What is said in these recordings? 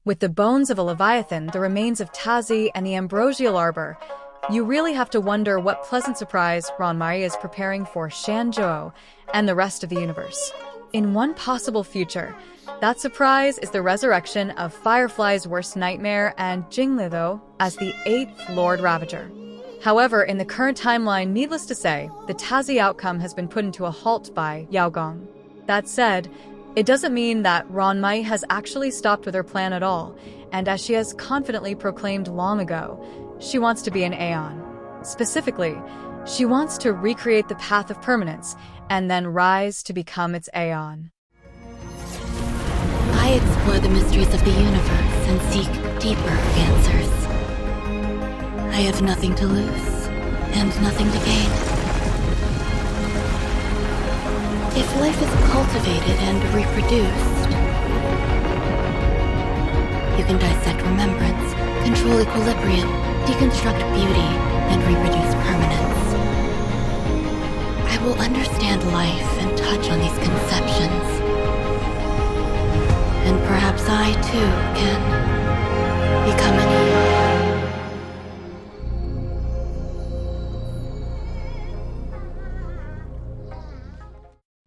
With the bones of a leviathan, the remains of Tazzy, and the ambrosial arbor, you really have to wonder what pleasant surprise Ranmai is preparing for Xianzhou and the rest of the universe. In one possible future, that surprise is the resurrection of Firefly's worst nightmare and Jinglido as the 8th Lord Ravager. However, in the current timeline, needless to say, the Tazzy outcome has been put into a halt by Yao Gong. That said, it doesn't mean that Ranmai has actually stopped with her plan at all, and as she has confidently proclaimed long ago, she wants to be an Aeon. Specifically, she wants to recreate the path of permanence and then rise to become its Aeon. I explore the mysteries of the universe and seek deeper answers. I have nothing to lose and nothing to gain. If life is cultivated and reproduced, you can dissect remembrance, control equilibrium, deconstruct beauty, and reproduce permanence. I will understand life and touch on these conceptions. And perhaps I, too, can become an Aeon.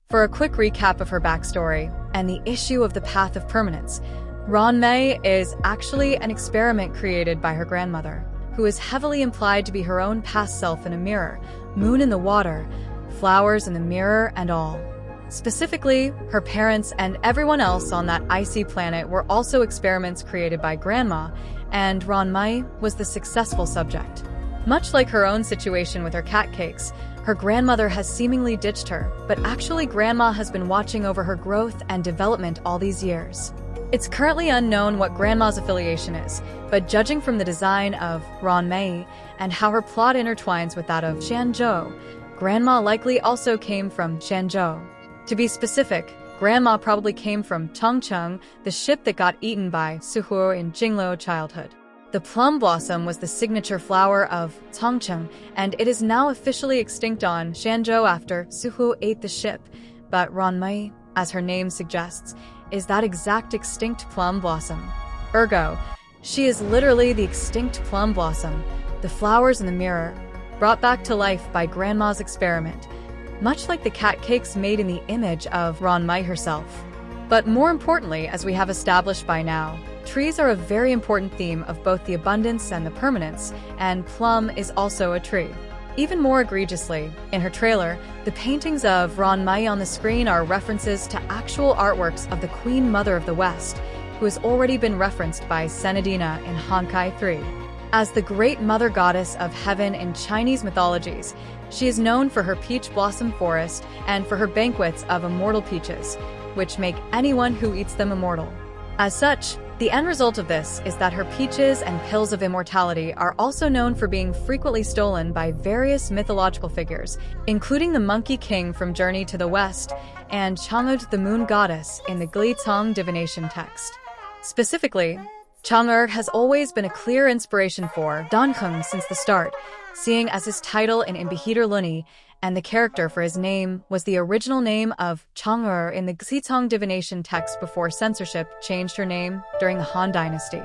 For a quick recap of her backstory and the issue of the path of permanence, Ranmai is actually an experiment created by her grandmother, who is heavily implied to be her own past self in a mirror, moon in the water, flowers in the mirror, and all. Specifically, her parents and everyone else on that icy planet were also experiments created by Grandma, and Ranmai was the successful subject. Much like her own situation with her cat cakes, her grandmother has seemingly ditched her, but actually Grandma has been watching over her growth and development all these years. It's currently unknown what Grandma's affiliation is, but judging from the design of Ranmai and how her plot intertwines with that of Xianzhou, Grandma likely also came from Xianzhou. To be specific, Grandma probably came from Cangcheng, the ship that got eaten by Suhu in Jinglo childhood. The plum blossom was the signature flower of Cangcheng, and it is now officially extinct on Xianzhou after Suhu ate the ship, but Ranmai, as her name suggests, is that exact extinct plum blossom. Ergo, she is literally the extinct plum blossom, the flowers in the mirror, brought back to life by Grandma's experiment, much like the cat cakes made in the image of Ranmai herself. But more importantly, as we have established by now, trees are a very important theme of both the abundance and the permanence, and Plum is also a tree. Even more egregiously, in her trailer, the paintings of Ranmai on the screen are references to actual artworks of the Queen Mother of the West, who has already been referenced by Senadina in Honkai 3. As the great mother goddess of heaven in Chinese mythologies, she is known for her peach blossom forest and for her banquets of immortal peaches, which make anyone who eats them immortal. As such, the end result of this is that her peaches and pills of immortality are also known for being frequently stolen by various mythological figures, including the Monkey King from Journey to the West and Chang'e the moon goddess in the Glizong divination text. Specifically, Chang'e has always been a clear inspiration for Danheng since the start, seeing as his title in Imbihiter Luni and the character for his name was the original name of Chang'e in the Glizong divination text before censorship changed her name during the Han Dynasty.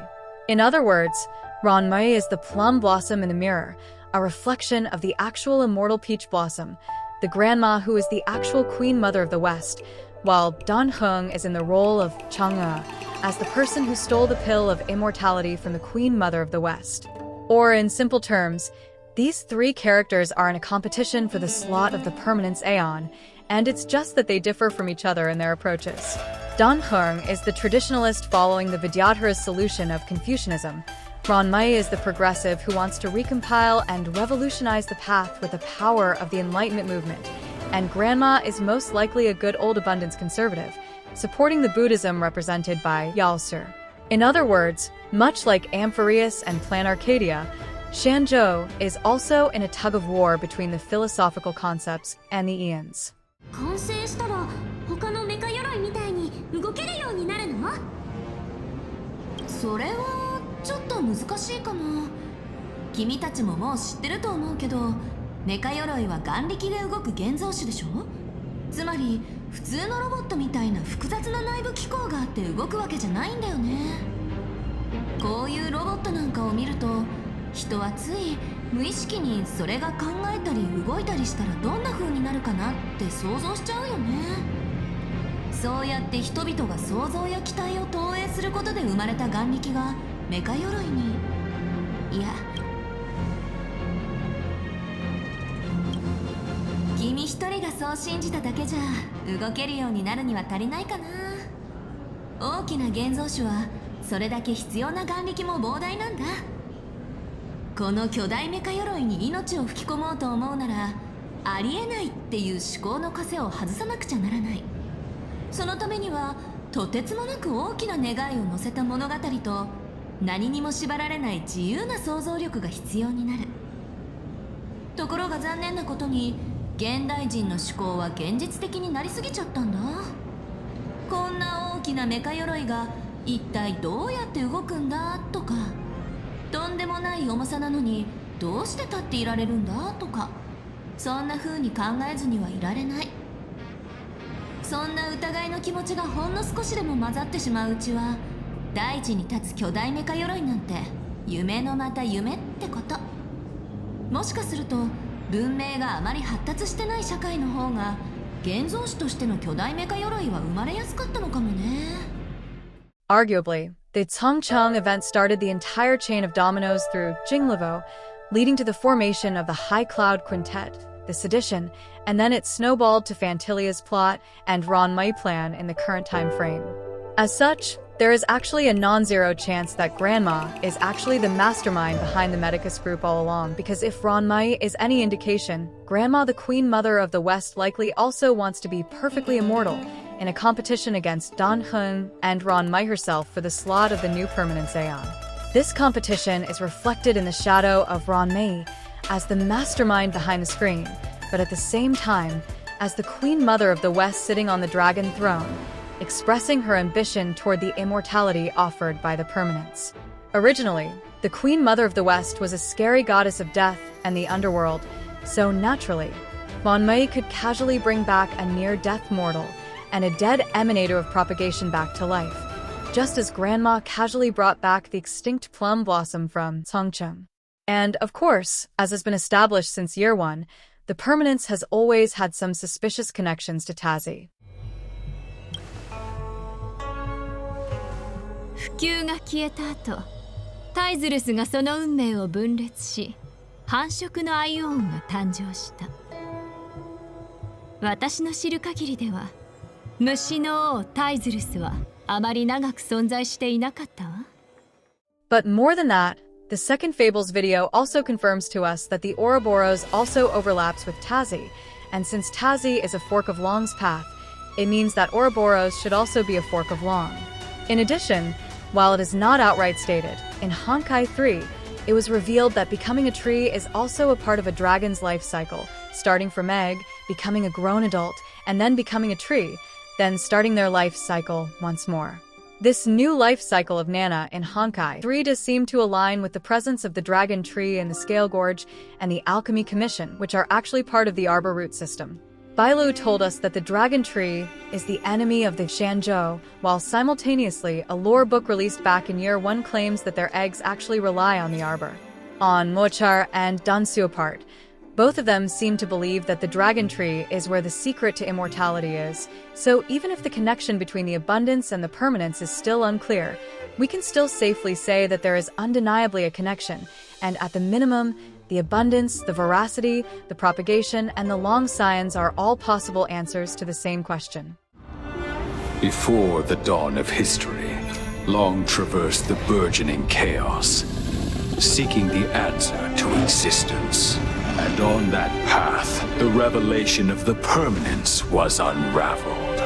In other words, Ranmai is the plum blossom in the mirror, a reflection of the actual immortal peach blossom, the grandma who is the actual Queen Mother of the West, while Danheng is in the role of Chang'e as the person who stole the pill of immortality from the Queen Mother of the West. Or in simple terms, these three characters are in a competition for the slot of the permanence Aeon, and it's just that they differ from each other in their approaches. Danheng is the traditionalist following the Vidyadhara's solution of Confucianism. Ranmai is the progressive who wants to recompile and revolutionize the path with the power of the Enlightenment movement, and Grandma is most likely a good old abundance conservative, supporting the Buddhism represented by LanShi. In other words, much like Amphireus and Plan Arcadia, Xianzhou is also in a tug-of-war between the philosophical concepts and the eons. 完成したら他のメカ鎧みたいに動けるようになるの？それはちょっと難しいかな。君たちももう知ってると思うけど、メカ鎧は眼力で動く現像子でしょ？つまり普通のロボットみたいな複雑な内部機構があって動くわけじゃないんだよね。見ると、人はつい無意識にそれが考えたり動いたりしたらどんな風になるかなって想像しちゃうよね。そうやって人々が想像や期待を投影することで生まれた眼力がメカ鎧に、いや、君一人がそう信じただけじゃ動けるようになるには足りないかな。大きな現像種はそれだけ必要な眼力も膨大なんだ。この巨大メカ鎧に命を吹き込もうと思うなら、ありえないっていう思考の枷を外さなくちゃならない。そのためにはとてつもなく大きな願いを乗せた物語と、何にも縛られない自由な想像力が必要になる。ところが残念なことに、現代人の思考は現実的になりすぎちゃったんだ。こんな大きなメカ鎧が一体どうやって動くんだとか、とんでもない重さなのにどうして立っていられるんだとか、そんな風に考えずにはいられない。そんな疑いの気持ちがほんの少しでも混ざってしまううちは、大地に立つ巨大メカ鎧なんて夢のまた夢ってこと。もしかすると文明があまり発達してない社会の方が現像種としての巨大メカ鎧は生まれやすかったのかもね。Arguably, the Cangcheng event started the entire chain of dominoes through Jinglivo, leading to the formation of the High Cloud Quintet, the sedition, and then it snowballed to Phantylia's plot and Ruan Mai plan in the current time frame. As such, there is actually a non-zero chance that Grandma is actually the mastermind behind the Medicus group all along, because if Ruan Mai is any indication, Grandma, the Queen Mother of the West, likely also wants to be perfectly immortal in a competition against Dan Hun and Ruan Mai herself for the slot of the New Permanence Aeon. This competition is reflected in the shadow of Ruan Mai as the mastermind behind the screen, but at the same time, as the Queen Mother of the West sitting on the dragon throne, expressing her ambition toward the immortality offered by the permanence. Originally, the Queen Mother of the West was a scary goddess of death and the underworld, so naturally, Ruan Mai could casually bring back a near-death mortal and a dead emanator of propagation back to life, just as Grandma casually brought back the extinct plum blossom from Cangcheng. And, of course, as has been established since year one, the permanence has always had some suspicious connections to Tazzy. 不朽が消えた後、タイズルスがその運命を分裂し、繁殖のアイオンが誕生した。私の知る限りでは、虫の王タイズルスはあまり長く存在していなかったわ。But more than that, the second Fables video also confirms to us that the Oroboros also overlaps with Tazzy, and since Tazzy is a fork of Long's path, it means that Oroboros should also be a fork of Long. In addition, while it is not outright stated, in Honkai 3, it was revealed that becoming a tree is also a part of a dragon's life cycle, starting from egg, becoming a grown adult, and then becoming a tree, then starting their life cycle once more. This new life cycle of Nana in Honkai 3 does seem to align with the presence of the dragon tree in the Scale Gorge and the Alchemy Commission, which are actually part of the Arbor Root system. Bailu told us that the dragon tree is the enemy of the Xianzhou, while simultaneously a lore book released back in year 1 claims that their eggs actually rely on the arbor. On Mochar and Dansu part, both of them seem to believe that the dragon tree is where the secret to immortality is, so even if the connection between the abundance and the permanence is still unclear, we can still safely say that there is undeniably a connection, and at the minimum, the abundance, the veracity, the propagation, and the long scions are all possible answers to the same question. Before the dawn of history, Long traversed the burgeoning chaos, seeking the answer to existence. And on that path, the revelation of the permanence was unraveled.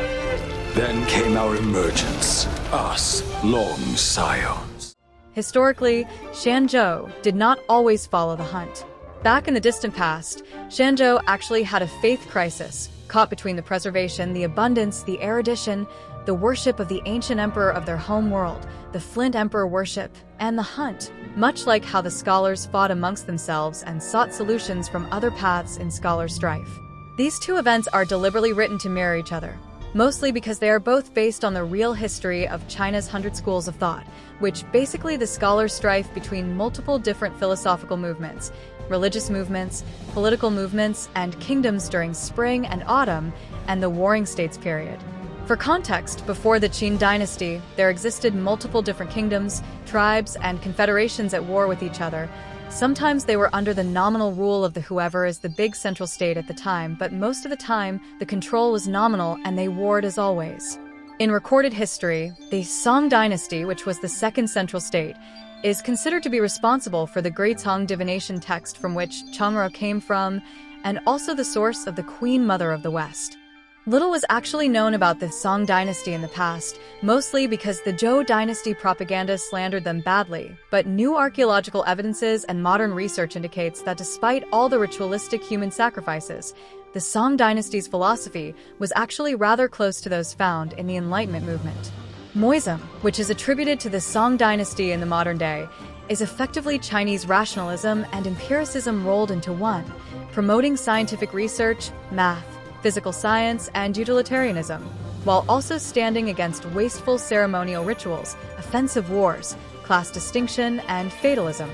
Then came our emergence, us, Long scions. Historically, Xianzhou did not always follow the hunt. Back in the distant past, Xianzhou actually had a faith crisis, caught between the preservation, the abundance, the erudition, the worship of the ancient emperor of their home world, the Flint emperor worship, and the hunt, much like how the scholars fought amongst themselves and sought solutions from other paths in scholar strife. These two events are deliberately written to mirror each other. mostly because they are both based on the real history of China's 100 schools of thought, which basically the scholars strife between multiple different philosophical movements, religious movements, political movements, and kingdoms during spring and autumn, and the Warring States period. For context, before the Qin dynasty, there existed multiple different kingdoms, tribes, and confederations at war with each other. Sometimes they were under the nominal rule of the whoever is the big central state at the time, but most of the time, the control was nominal and they warred as always. In recorded history, the Shang dynasty, which was the second central state, is considered to be responsible for the Great Tang divination text from which Chang'e came from, and also the source of the Queen Mother of the West. Little was actually known about the Shang dynasty in the past, mostly because the Zhou dynasty propaganda slandered them badly, but new archaeological evidences and modern research indicates that despite all the ritualistic human sacrifices, the Shang dynasty's philosophy was actually rather close to those found in the Enlightenment movement. Moism, which is attributed to the Shang dynasty in the modern day, is effectively Chinese rationalism and empiricism rolled into one, promoting scientific research, math, physical science, and utilitarianism, while also standing against wasteful ceremonial rituals, offensive wars, class distinction, and fatalism.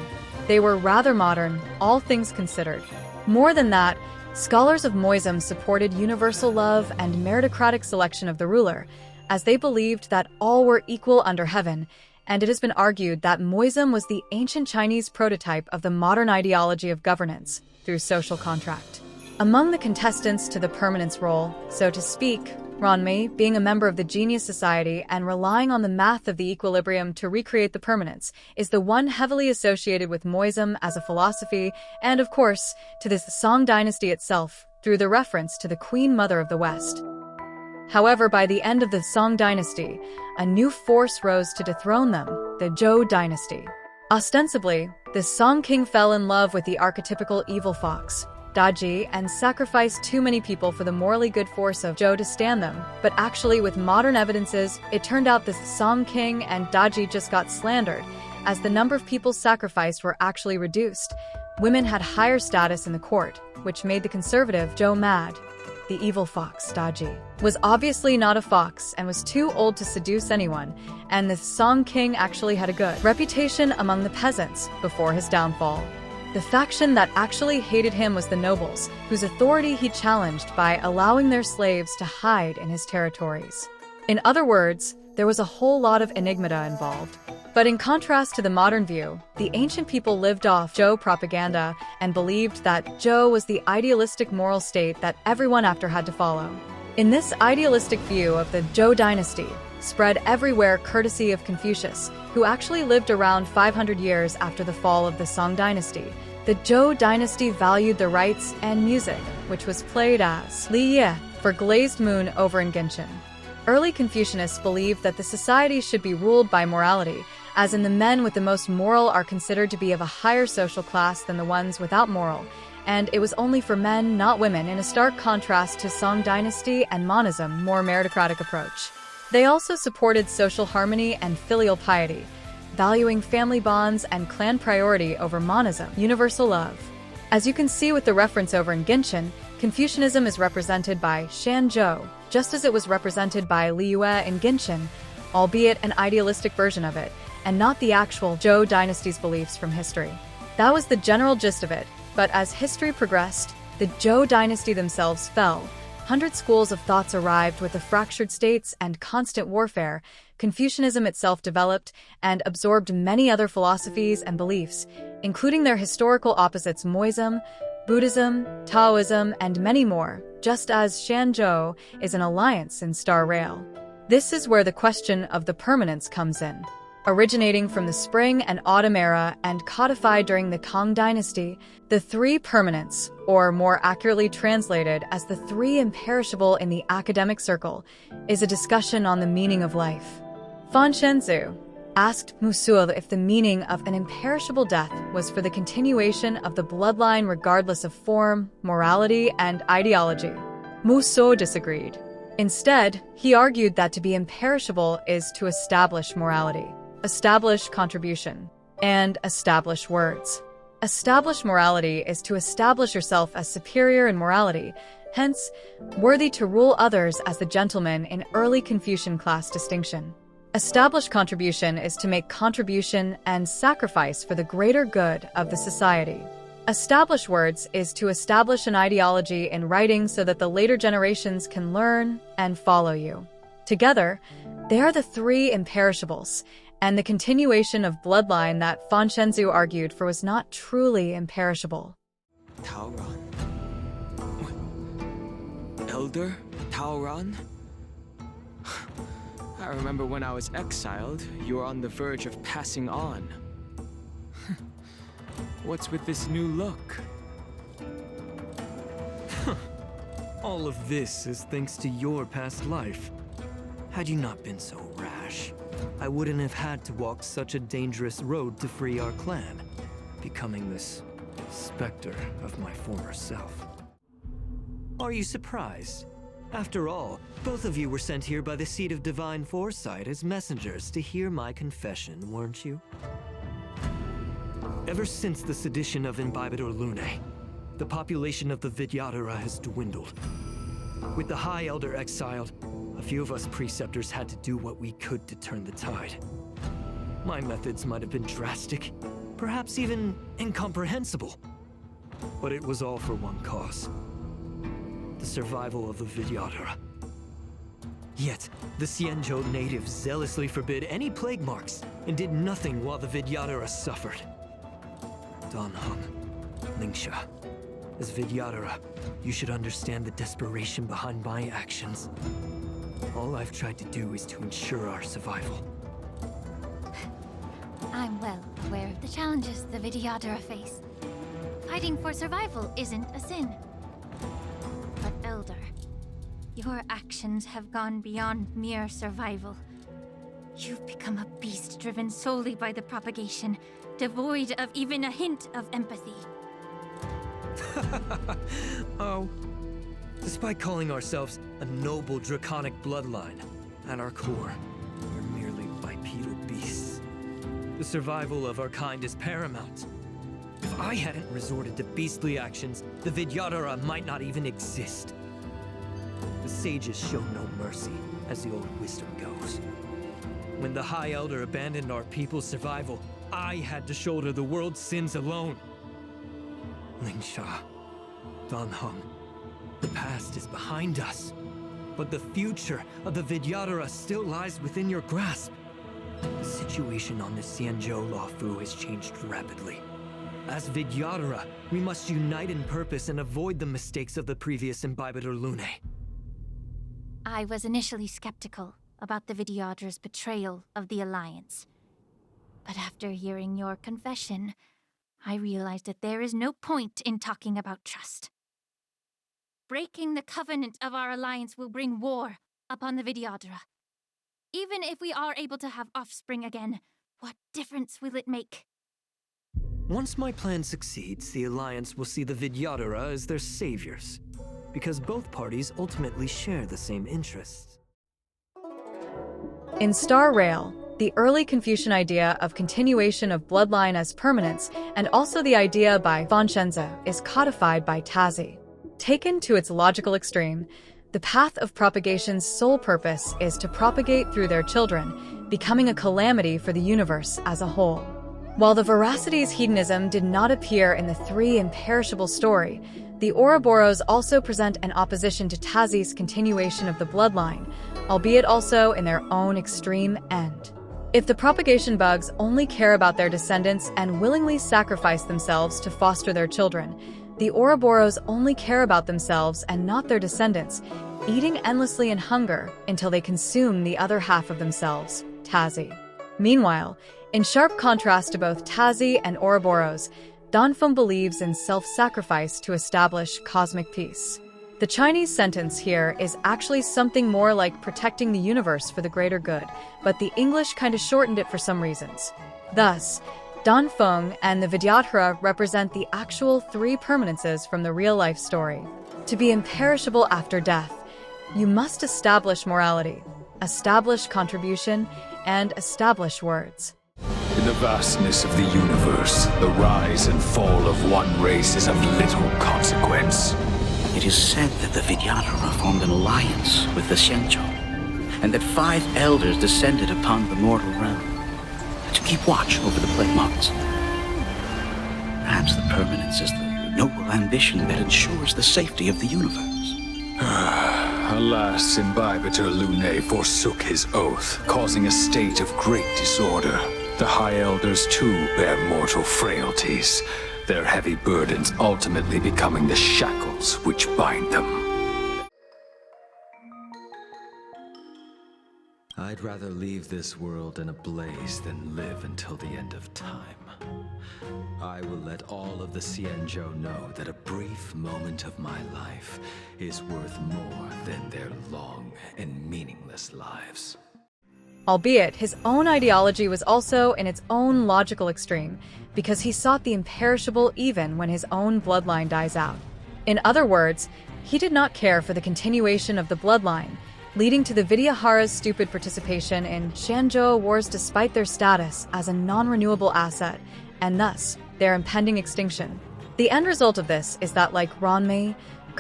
They were rather modern, all things considered. More than that, scholars of Moism supported universal love and meritocratic selection of the ruler, as they believed that all were equal under heaven, and it has been argued that Moism was the ancient Chinese prototype of the modern ideology of governance through social contract. Among the contestants to the permanence role, so to speak, Ruan, being a member of the Genius Society and relying on the math of the equilibrium to recreate the permanence, is the one heavily associated with Moism as a philosophy and, of course, to this Shang dynasty itself, through the reference to the Queen Mother of the West. However, by the end of the Shang dynasty, a new force rose to dethrone them, the Zhou dynasty. Ostensibly, the Shang king fell in love with the archetypical evil fox, Tazzy, and sacrificed too many people for the morally good force of Zhou to stand them, but actually with modern evidences, it turned out the Shang king and Tazzy just got slandered, as the number of people sacrificed were actually reduced. Women had higher status in the court, which made the conservative Zhou mad. The evil fox, Tazzy, was obviously not a fox and was too old to seduce anyone, and the Shang king actually had a good reputation among the peasants before his downfall. The faction that actually hated him was the nobles, whose authority he challenged by allowing their slaves to hide in his territories. In other words, there was a whole lot of enigmata involved. But in contrast to the modern view, the ancient people lived off Zhou propaganda and believed that Zhou was the idealistic moral state that everyone after had to follow. In this idealistic view of the Zhou dynasty, spread everywhere courtesy of Confucius, who actually lived around 500 years after the fall of the Shang dynasty, the Zhou dynasty valued the rites and music, which was played as Li Ye for glazed moon over in Genshin. Early Confucianists believed that the society should be ruled by morality, as in the men with the most moral are considered to be of a higher social class than the ones without moral, and it was only for men, not women, in a stark contrast to Shang dynasty and monism, more meritocratic approach. They also supported social harmony and filial piety, valuing family bonds and clan priority over monism, universal love. As you can see with the reference over in Genshin, Confucianism is represented by Xianzhou, just as it was represented by Liyue in Genshin, albeit an idealistic version of it, and not the actual Zhou dynasty's beliefs from history. That was the general gist of it, but as history progressed, the Zhou dynasty themselves fell. 100 schools of thoughts arrived with the fractured states and constant warfare. Confucianism itself developed and absorbed many other philosophies and beliefs, including their historical opposites Moism, Buddhism, Taoism, and many more, just as Xianzhou is an alliance in Star Rail. This is where the question of the permanence comes in. Originating from the Spring and Autumn era and codified during the Kang Dynasty, the Three Permanence, or more accurately translated as the Three Imperishable in the academic circle, is a discussion on the meaning of life. Fan Xianzhou asked Musul if the meaning of an imperishable death was for the continuation of the bloodline regardless of form, morality, and ideology. Musul disagreed. Instead, he argued that to be imperishable is to establish morality, establish contribution, and establish words. Establish morality is to establish yourself as superior in morality, hence, worthy to rule others as the gentleman in early Confucian class distinction. Established contribution is to make contribution and sacrifice for the greater good of the society. Establish words is to establish an ideology in writing so that the later generations can learn and follow you. Together, they are the three imperishables, and the continuation of bloodline that Xianzhou argued for was not truly imperishable. Taoran? Elder Taoran? I remember when I was exiled, you were on the verge of passing on. What's with this new look? All of this is thanks to your past life. Had you not been so rash, I wouldn't have had to walk such a dangerous road to free our clan, becoming this specter of my former self. Are you surprised? After all, both of you were sent here by the seat of divine foresight as messengers to hear my confession, weren't you? Ever since the sedition of Imbibidor Lunae, the population of the Vidyadhara has dwindled. With the High Elder exiled, a few of us preceptors had to do what we could to turn the tide. My methods might have been drastic, perhaps even incomprehensible. But it was all for one cause: the survival of the Vidyadhara. Yet, the Xianzhou natives zealously forbid any plague marks and did nothing while the Vidyadhara suffered. Dan Heng, LanShi, as Vidyadhara, you should understand the desperation behind my actions. All I've tried to do is to ensure our survival. I'm well aware of the challenges the Vidyadhara face. Fighting for survival isn't a sin. But Elder, your actions have gone beyond mere survival. You've become a beast driven solely by the propagation, devoid of even a hint of empathy. Oh. Despite calling ourselves a noble draconic bloodline, at our core, we're merely bipedal beasts. The survival of our kind is paramount. If I hadn't resorted to beastly actions, the Vidyadhara might not even exist. The sages show no mercy, as the old wisdom goes. When the High Elder abandoned our people's survival, I had to shoulder the world's sins alone. LanShi, Dan Heng, the past is behind us, but the future of the Vidyadhara still lies within your grasp. The situation on the Xianzhou Luofu has changed rapidly. As Vidyadhara, we must unite in purpose and avoid the mistakes of the previous Imbibidor Lunae. I was initially skeptical about the Vidyadhara's betrayal of the Alliance. But after hearing your confession, I realized that there is no point in talking about trust. Breaking the covenant of our alliance will bring war upon the Vidyadhara. Even if we are able to have offspring again, what difference will it make? Once my plan succeeds, the Alliance will see the Vidyadhara as their saviors, because both parties ultimately share the same interests. In Star Rail, the early Confucian idea of continuation of bloodline as permanence, and also the idea by Xianzhou, is codified by Tazzy. Taken to its logical extreme, the path of propagation's sole purpose is to propagate through their children, becoming a calamity for the universe as a whole. While the Veracity's hedonism did not appear in the three imperishable story, the Oroboros also present an opposition to Tazzy's continuation of the bloodline, albeit also in their own extreme end. If the propagation bugs only care about their descendants and willingly sacrifice themselves to foster their children, the Oroboros only care about themselves and not their descendants, eating endlessly in hunger until they consume the other half of themselves, Tazzy. Meanwhile, in sharp contrast to both Tazzy and Oroboros, Danfeng believes in self-sacrifice to establish cosmic peace. The Chinese sentence here is actually something more like protecting the universe for the greater good, but the English kind of shortened it for some reasons. Thus, Danfeng and the Vidyadhara represent the actual three permanences from the real-life story. To be imperishable after death, you must establish morality, establish contribution, and establish words. In the vastness of the universe, the rise and fall of one race is of little consequence. It is said that the Vidyadhara formed an alliance with the Xianzhou, and that 5 elders descended upon the mortal realm to keep watch over the plague moths. Perhaps the permanence is the noble ambition that ensures the safety of the universe. Alas, Imbibitor Lunae forsook his oath, causing a state of great disorder. The High Elders too bear mortal frailties, their heavy burdens ultimately becoming the shackles which bind them. I'd rather leave this world in a blaze than live until the end of time. I will let all of the Xianzhou know that a brief moment of my life is worth more than their long and meaningless lives. Albeit, his own ideology was also in its own logical extreme, because he sought the imperishable even when his own bloodline dies out. In other words, he did not care for the continuation of the bloodline, leading to the Vidyadhara's stupid participation in Xianzhou wars despite their status as a non-renewable asset, and thus, their impending extinction. The end result of this is that, like Ruan,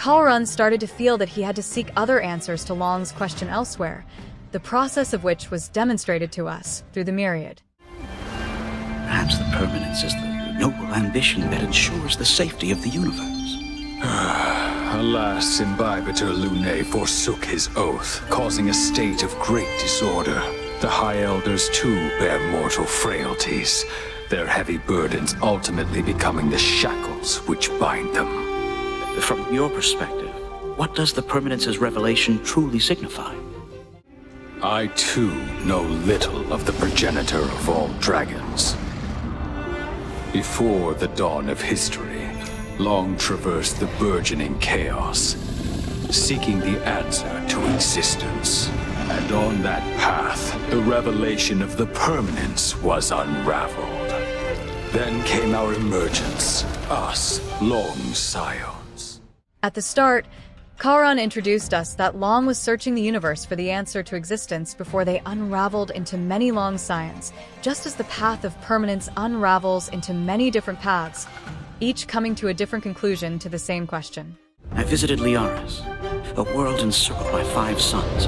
Ruan started to feel that he had to seek other answers to Long's question elsewhere, the process of which was demonstrated to us through the myriad. Perhaps the permanence is the noble ambition that ensures the safety of the universe. Alas, Imbibitor Lunae forsook his oath, causing a state of great disorder. The High Elders too bear mortal frailties, their heavy burdens ultimately becoming the shackles which bind them. From your perspective, what does the permanence's revelation truly signify? I too know little of the progenitor of all dragons. Before the dawn of history, Long traversed the burgeoning chaos, seeking the answer to existence. And on that path, the revelation of the permanence was unraveled. Then came our emergence, us, Long scions. At the start, Ruan introduced us that Long was searching the universe for the answer to existence before they unraveled into many Long scions, just as the path of permanence unravels into many different paths, each coming to a different conclusion to the same question. I visited Liaris, a world encircled by 5 suns.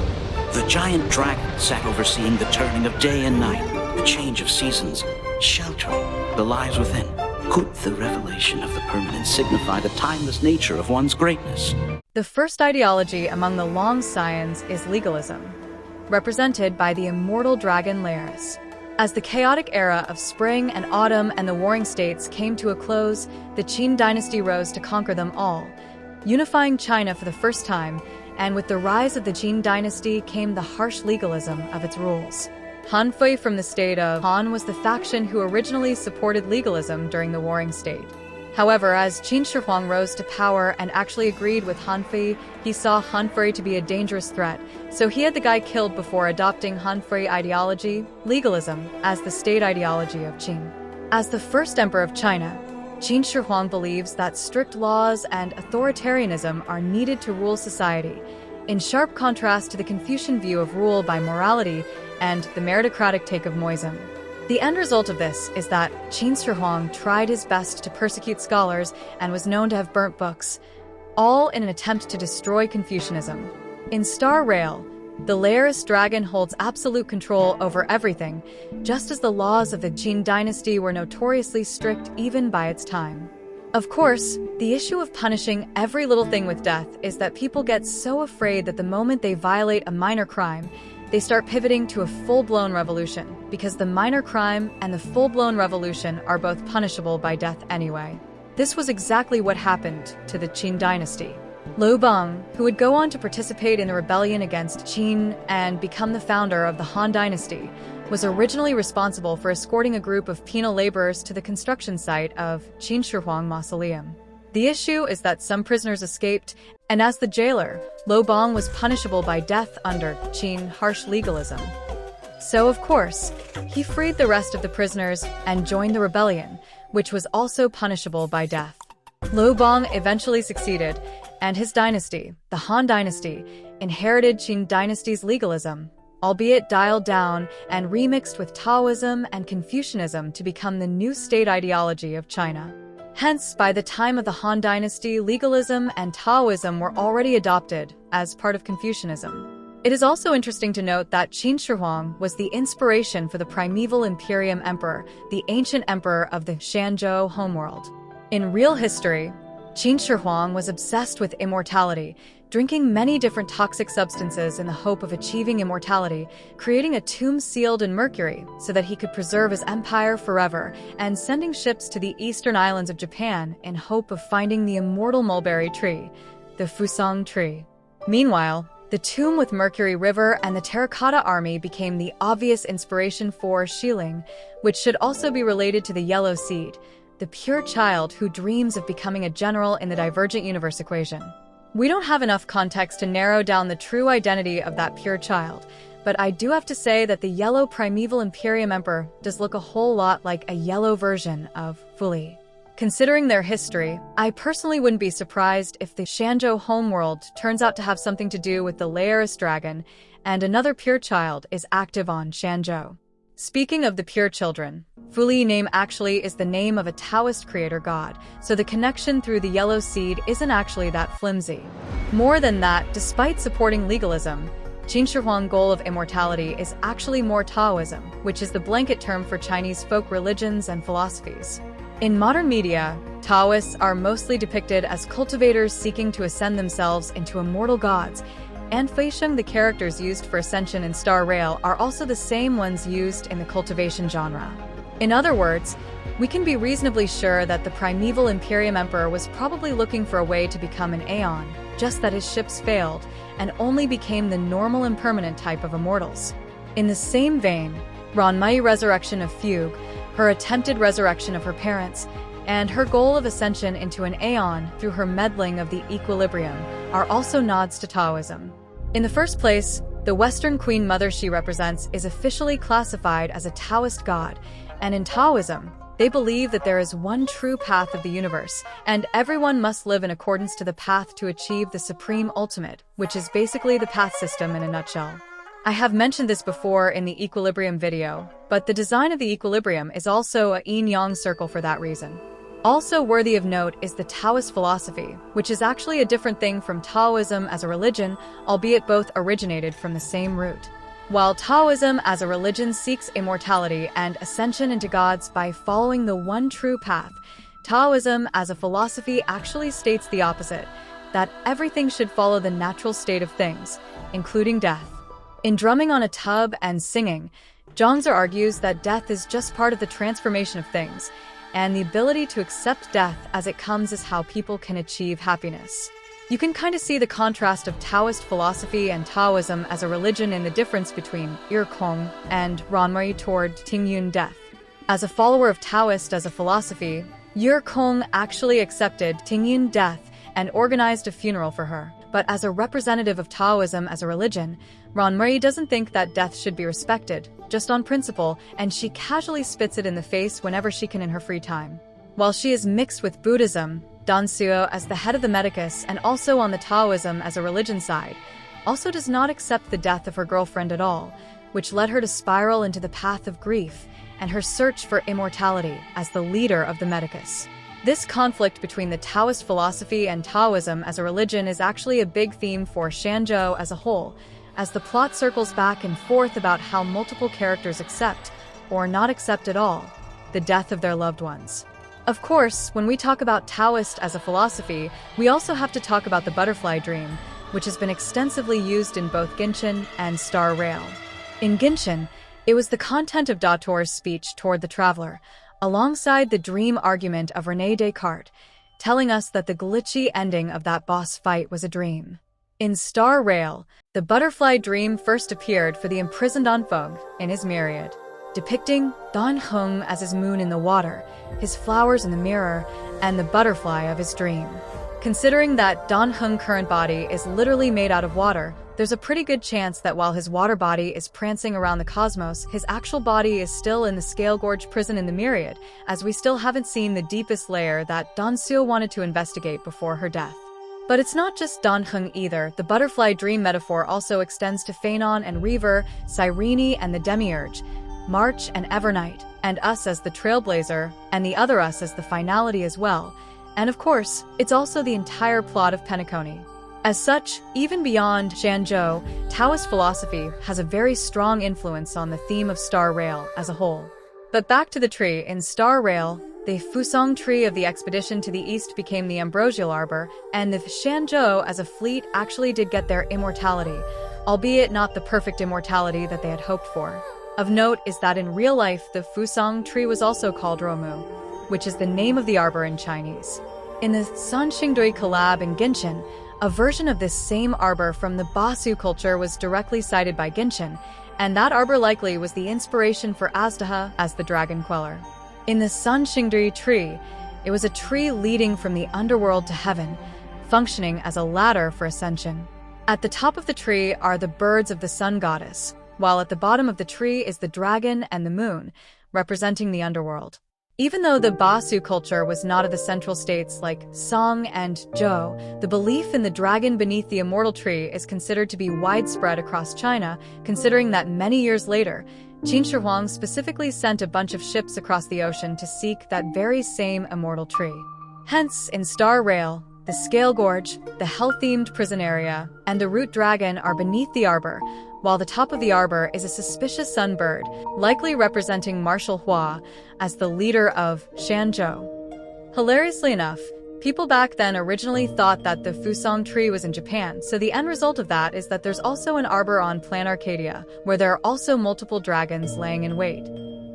The giant dragon sat overseeing the turning of day and night, the change of seasons, sheltering the lives within. Could the revelation of the permanence signify the timeless nature of one's greatness? The first ideology among the Long scions is legalism, represented by the immortal dragon Liaris. As the chaotic era of spring and autumn and the warring states came to a close, the Qin dynasty rose to conquer them all, unifying China for the first time, and with the rise of the Qin dynasty came the harsh legalism of its rules. Hanfei from the state of Han was the faction who originally supported legalism during the warring state. However, as Qin Shi Huang rose to power and actually agreed with Hanfei, he saw Hanfei to be a dangerous threat, so he had the guy killed before adopting Hanfei ideology, legalism, as the state ideology of Qin. As the first emperor of China, Qin Shi Huang believes that strict laws and authoritarianism are needed to rule society, in sharp contrast to the Confucian view of rule by morality and the meritocratic take of Moism. The end result of this is that Qin Shi Huang tried his best to persecute scholars and was known to have burnt books, all in an attempt to destroy Confucianism. In Star Rail, the Liaris dragon holds absolute control over everything, just as the laws of the Qin dynasty were notoriously strict even by its time. Of course, the issue of punishing every little thing with death is that people get so afraid that the moment they violate a minor crime, they start pivoting to a full-blown revolution, because the minor crime and the full-blown revolution are both punishable by death anyway. This was exactly what happened to the Qin dynasty. Liu Bang, who would go on to participate in the rebellion against Qin and become the founder of the Han dynasty, was originally responsible for escorting a group of penal laborers to the construction site of Qin Shi Huang Mausoleum. The issue is that some prisoners escaped, and as the jailer, Liu Bang was punishable by death under Qin harsh legalism. So, of course, he freed the rest of the prisoners and joined the rebellion, which was also punishable by death. Liu Bang eventually succeeded, and his dynasty, the Han dynasty, inherited Qin dynasty's legalism, albeit dialed down and remixed with Taoism and Confucianism to become the new state ideology of China. Hence, by the time of the Han Dynasty, legalism and Taoism were already adopted as part of Confucianism. It is also interesting to note that Qin Shi Huang was the inspiration for the primeval Imperium Emperor, the ancient emperor of the Xianzhou homeworld. In real history, Qin Shi Huang was obsessed with immortality, drinking many different toxic substances in the hope of achieving immortality, creating a tomb sealed in mercury so that he could preserve his empire forever, and sending ships to the eastern islands of Japan in hope of finding the immortal mulberry tree, the Fusang tree. Meanwhile, the tomb with Mercury River and the Terracotta Army became the obvious inspiration for Xiling, which should also be related to the yellow seed, the pure child who dreams of becoming a general in the divergent universe equation. We don't have enough context to narrow down the true identity of that pure child, but I do have to say that the yellow primeval Imperium Emperor does look a whole lot like a yellow version of Fuli. Considering their history, I personally wouldn't be surprised if the Xianzhou homeworld turns out to have something to do with the Laeris dragon, and another pure child is active on Xianzhou. Speaking of the pure children, Fuli name actually is the name of a Taoist creator god, so the connection through the yellow seed isn't actually that flimsy. More than that, despite supporting legalism, Qin Shi Huang's goal of immortality is actually more Taoism, which is the blanket term for Chinese folk religions and philosophies. In modern media, Taoists are mostly depicted as cultivators seeking to ascend themselves into immortal gods, and Fusang, the characters used for ascension in Star Rail, are also the same ones used in the cultivation genre. In other words, we can be reasonably sure that the primeval Imperium Emperor was probably looking for a way to become an Aeon, just that his ships failed, and only became the normal impermanent type of immortals. In the same vein, Ranmai's resurrection of Fugue, her attempted resurrection of her parents, and her goal of ascension into an Aeon through her meddling of the equilibrium are also nods to Taoism. In the first place, the Western Queen Mother she represents is officially classified as a Taoist god, and in Taoism, they believe that there is one true path of the universe, and everyone must live in accordance to the path to achieve the supreme ultimate, which is basically the path system in a nutshell. I have mentioned this before in the equilibrium video, but the design of the equilibrium is also a yin-yang circle for that reason. Also worthy of note is the Taoist philosophy, which is actually a different thing from Taoism as a religion, albeit both originated from the same root. While Taoism as a religion seeks immortality and ascension into gods by following the one true path, Taoism as a philosophy actually states the opposite, that everything should follow the natural state of things, including death. In Drumming on a Tub and Singing, Zhangzi argues that death is just part of the transformation of things, and the ability to accept death as it comes is how people can achieve happiness. You can kind of see the contrast of Taoist philosophy and Taoism as a religion in the difference between Kong and Ranmai toward Tingyun death. As a follower of Taoist as a philosophy, Kong actually accepted Tingyun death and organized a funeral for her. But as a representative of Taoism as a religion, Ranmai doesn't think that death should be respected, just on principle, and she casually spits it in the face whenever she can in her free time. While she is mixed with Buddhism, Dansuo as the head of the Medicus and also on the Taoism as a religion side, also does not accept the death of her girlfriend at all, which led her to spiral into the path of grief and her search for immortality as the leader of the Medicus. This conflict between the Taoist philosophy and Taoism as a religion is actually a big theme for Xianzhou as a whole, as the plot circles back and forth about how multiple characters accept, or not accept at all, the death of their loved ones. Of course, when we talk about Taoist as a philosophy, we also have to talk about the butterfly dream, which has been extensively used in both Genshin and Star Rail. In Genshin, it was the content of Dator's speech toward the traveler, alongside the dream argument of René Descartes, telling us that the glitchy ending of that boss fight was a dream. In Star Rail, the butterfly dream first appeared for the imprisoned Anfeng in his myriad, depicting Dan Heng as his moon in the water, his flowers in the mirror, and the butterfly of his dream. Considering that Dan Heng's current body is literally made out of water, there's a pretty good chance that while his water body is prancing around the cosmos, his actual body is still in the Scale Gorge prison in the Myriad, as we still haven't seen the deepest layer that Dansuo wanted to investigate before her death. But it's not just Dan Heng either. The butterfly dream metaphor also extends to Phanon and Reaver, Cyrene and the Demiurge, March and Evernight, and us as the trailblazer, and the other us as the finality as well. And of course, it's also the entire plot of Penacony. As such, even beyond Xianzhou, Taoist philosophy has a very strong influence on the theme of Star Rail as a whole. But back to the tree. In Star Rail, the Fusang tree of the expedition to the east became the ambrosial arbor, and the Xianzhou as a fleet actually did get their immortality, albeit not the perfect immortality that they had hoped for. Of note is that in real life, the Fusang tree was also called Romu, which is the name of the arbor in Chinese. In the Sanxingdui collab in Ginshin, a version of this same arbor from the Basu culture was directly cited by Ginshin, and that arbor likely was the inspiration for Azdaha as the dragon queller. In the Sanxingdui tree, it was a tree leading from the underworld to heaven, functioning as a ladder for ascension. At the top of the tree are the birds of the sun goddess, while at the bottom of the tree is the dragon and the moon, representing the underworld. Even though the Basu culture was not of the central states like Shang and Zhou, the belief in the dragon beneath the immortal tree is considered to be widespread across China, considering that many years later, Qin Shi Huang specifically sent a bunch of ships across the ocean to seek that very same immortal tree. Hence, in Star Rail, the Scale Gorge, the hell-themed prison area, and the root dragon are beneath the arbor, while the top of the arbor is a suspicious sunbird, likely representing Marshal Hua as the leader of Xianzhou. Hilariously enough, people back then originally thought that the Fusang tree was in Japan, so the end result of that is that there's also an arbor on Plan Arcadia, where there are also multiple dragons laying in wait.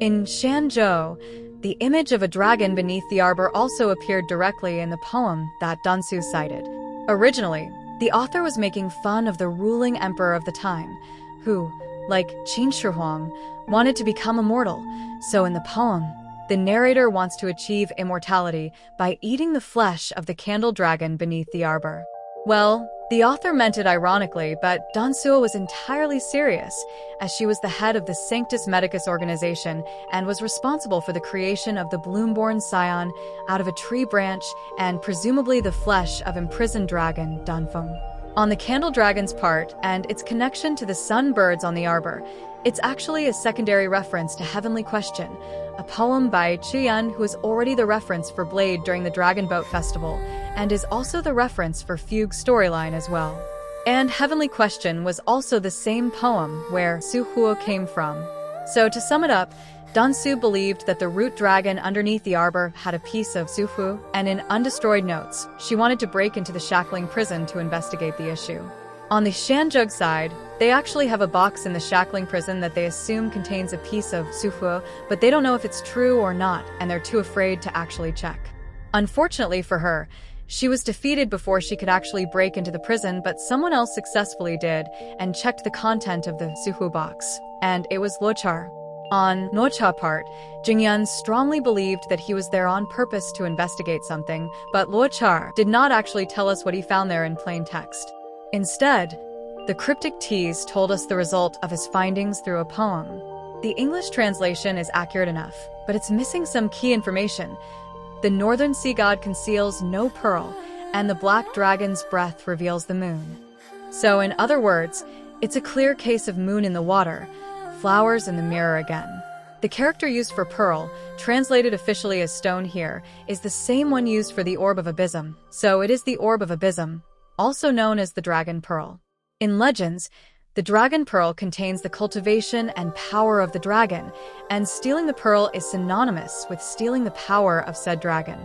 In Xianzhou, the image of a dragon beneath the arbor also appeared directly in the poem that Dansu cited. Originally, the author was making fun of the ruling emperor of the time, who, like Qin Shi Huang, wanted to become immortal. So in the poem, the narrator wants to achieve immortality by eating the flesh of the candle dragon beneath the arbor. Well, the author meant it ironically, but Dansuo was entirely serious, as she was the head of the Sanctus Medicus organization and was responsible for the creation of the bloom-born scion out of a tree branch and presumably the flesh of imprisoned dragon Danfeng. On the candle dragon's part and its connection to the sunbirds on the arbor, it's actually a secondary reference to Heavenly Question, a poem by Qian who is already the reference for Blade during the Dragon Boat Festival, and is also the reference for Fugue's storyline as well. And Heavenly Question was also the same poem where Su Huo came from. So to sum it up, Dansu believed that the root dragon underneath the arbor had a piece of Su Hu, and in Undestroyed Notes, she wanted to break into the shackling prison to investigate the issue. On the Xianzhou side, they actually have a box in the shackling prison that they assume contains a piece of Su Hu, but they don't know if it's true or not, and they're too afraid to actually check. Unfortunately for her, she was defeated before she could actually break into the prison, but someone else successfully did and checked the content of the Su Hu box, and it was Luochar. On Luochar part, Jingyan strongly believed that he was there on purpose to investigate something, but Luochar did not actually tell us what he found there in plain text. Instead, the cryptic tease told us the result of his findings through a poem. The English translation is accurate enough, but it's missing some key information. The northern sea god conceals no pearl, and the black dragon's breath reveals the moon. So in other words, it's a clear case of moon in the water, flowers in the mirror again. The character used for pearl, translated officially as stone here, is the same one used for the Orb of Abysm, so it is the Orb of Abysm, also known as the Dragon Pearl. In legends, the Dragon Pearl contains the cultivation and power of the dragon, and stealing the pearl is synonymous with stealing the power of said dragon.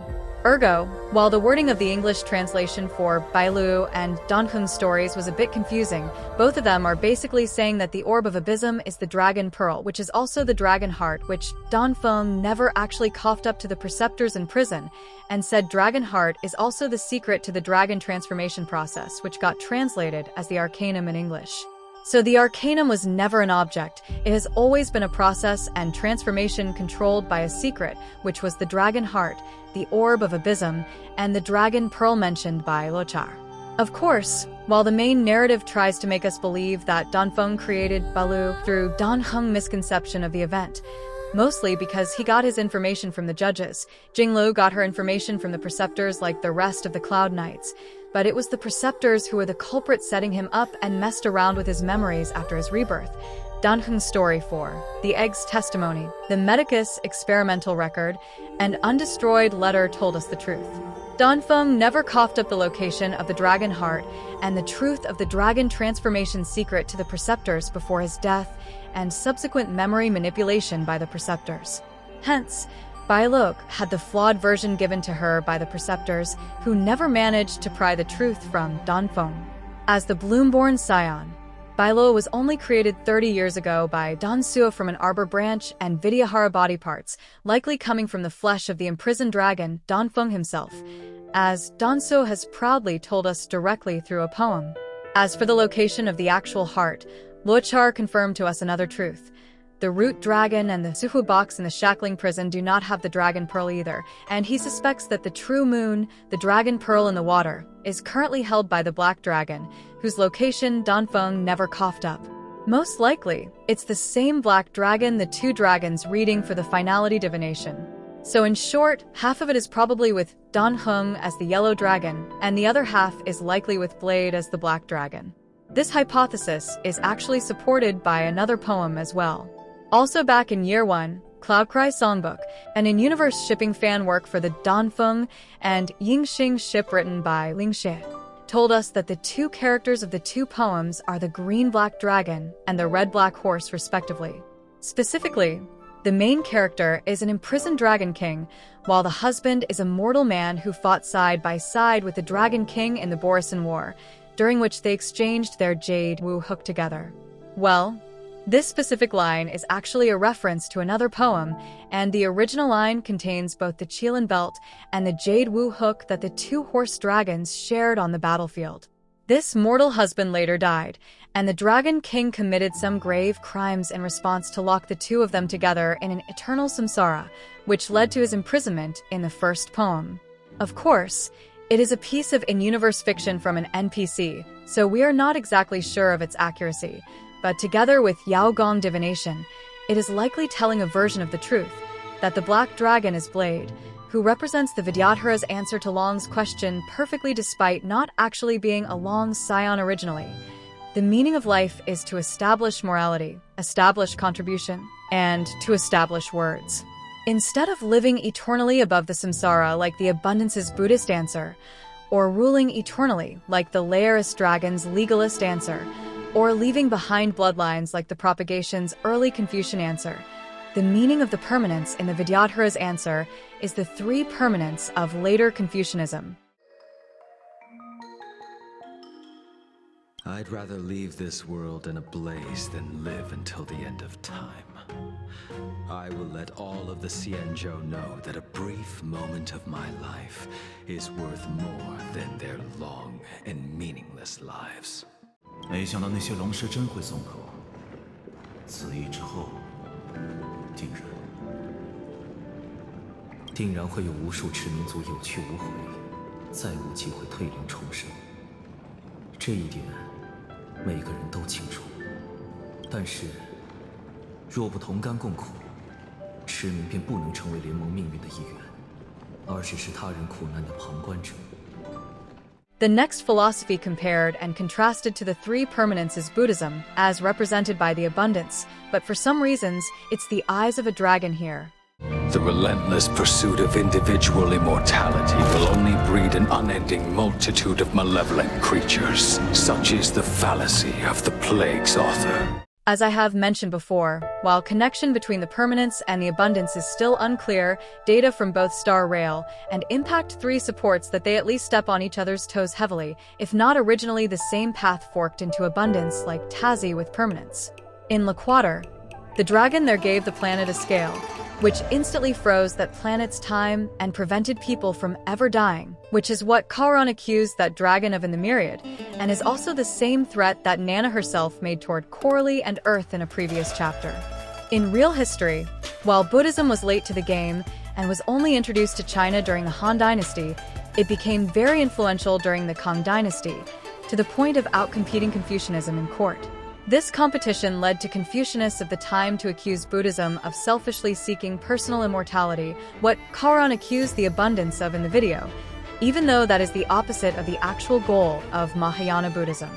Ergo, while the wording of the English translation for Bailu and Danheng's stories was a bit confusing, both of them are basically saying that the Orb of Abysm is the Dragon Pearl, which is also the Dragon Heart, which Danfeng never actually coughed up to the preceptors in prison, and said Dragon Heart is also the secret to the dragon transformation process, which got translated as the Arcanum in English. So the Arcanum was never an object, it has always been a process and transformation controlled by a secret, which was the Dragon Heart, the Orb of Abysm, and the Dragon Pearl mentioned by Luochar. Of course, while the main narrative tries to make us believe that Danfeng created Balu through Danheng misconception of the event, mostly because he got his information from the judges, Jinglu got her information from the preceptors like the rest of the Cloud Knights, but it was the preceptors who were the culprit setting him up and messed around with his memories after his rebirth. Danheng's story 4, the egg's testimony, the Medicus experimental record, and undestroyed letter told us the truth. Danfeng never coughed up the location of the dragon heart and the truth of the dragon transformation secret to the preceptors before his death and subsequent memory manipulation by the preceptors. Hence, Bailok had the flawed version given to her by the preceptors, who never managed to pry the truth from Danfeng. As the bloom-born scion, Bailo was only created 30 years ago by Dansuo from an arbor branch and Vidyahara body parts, likely coming from the flesh of the imprisoned dragon, Danfeng himself, as Dansuo has proudly told us directly through a poem. As for the location of the actual heart, Luochar confirmed to us another truth. The root dragon and the Suhu box in the shackling prison do not have the dragon pearl either, and he suspects that the true moon, the dragon pearl in the water, is currently held by the black dragon, whose location Danfeng never coughed up. Most likely, it's the same black dragon the two dragons reading for the finality divination. So in short, half of it is probably with Danheng as the yellow dragon, and the other half is likely with Blade as the black dragon. This hypothesis is actually supported by another poem as well. Also back in Year 1, Cloudcry Songbook, an in-universe shipping fan work for the Danfeng and Yingxing ship written by LanShi, told us that the two characters of the two poems are the green-black dragon and the red-black horse, respectively. Specifically, the main character is an imprisoned dragon king, while the husband is a mortal man who fought side by side with the dragon king in the Borisan War, during which they exchanged their jade wu hook together. Well, this specific line is actually a reference to another poem, and the original line contains both the Qilin belt and the jade wu hook that the two horse dragons shared on the battlefield. This mortal husband later died, and the dragon king committed some grave crimes in response to lock the two of them together in an eternal samsara, which led to his imprisonment in the first poem. Of course, it is a piece of in-universe fiction from an NPC, so we are not exactly sure of its accuracy, but together with Yao Gong divination, it is likely telling a version of the truth, that the black dragon is Blade, who represents the Vidyadhara's answer to Long's question perfectly despite not actually being a Long scion originally. The meaning of life is to establish morality, establish contribution, and to establish words. Instead of living eternally above the samsara like the Abundance's Buddhist answer, or ruling eternally like the Lairist dragon's legalist answer, or leaving behind bloodlines like the Propagation's early Confucian answer, the meaning of the permanence in the Vidyadhara's answer is the three permanence of later Confucianism. I'd rather leave this world in a blaze than live until the end of time. I will let all of the Xianzhou know that a brief moment of my life is worth more than their long and meaningless lives. 没想到那些龙师真会松口。此役之后，定然会有无数驰民族有去无回，再无机会退灵重生。这一点，每个人都清楚。但是，若不同甘共苦，驰民便不能成为联盟命运的一员，而只是他人苦难的旁观者。 The next philosophy compared and contrasted to the Three Permanences Buddhism, as represented by the Abundance, but for some reasons, it's the eyes of a dragon here. The relentless pursuit of individual immortality will only breed an unending multitude of malevolent creatures. Such is the fallacy of the plague's author. As I have mentioned before, while connection between the permanence and the abundance is still unclear, data from both Star Rail and Impact 3 supports that they at least step on each other's toes heavily, if not originally the same path forked into abundance like Tazzy with permanence. In L'Quator, the dragon there gave the planet a scale, which instantly froze that planet's time and prevented people from ever dying, which is what Taoran accused that dragon of in the Myriad, and is also the same threat that Nana herself made toward Coralie and Earth in a previous chapter. In real history, while Buddhism was late to the game and was only introduced to China during the Han Dynasty, it became very influential during the Kang Dynasty, to the point of outcompeting Confucianism in court. This competition led to Confucianists of the time to accuse Buddhism of selfishly seeking personal immortality, what Taoran accused the abundance of in the video, even though that is the opposite of the actual goal of Mahayana Buddhism.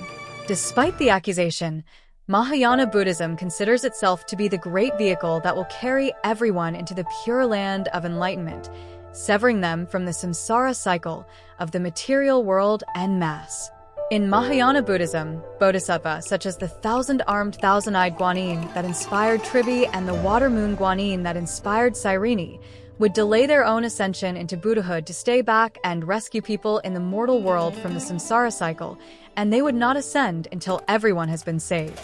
Despite the accusation, Mahayana Buddhism considers itself to be the great vehicle that will carry everyone into the pure land of enlightenment, severing them from the samsara cycle of the material world en masse. In Mahayana Buddhism, bodhisattvas such as the thousand-armed, thousand-eyed Guanyin that inspired Trivi and the water-moon Guanyin that inspired Cyrene would delay their own ascension into Buddhahood to stay back and rescue people in the mortal world from the samsara cycle, and they would not ascend until everyone has been saved.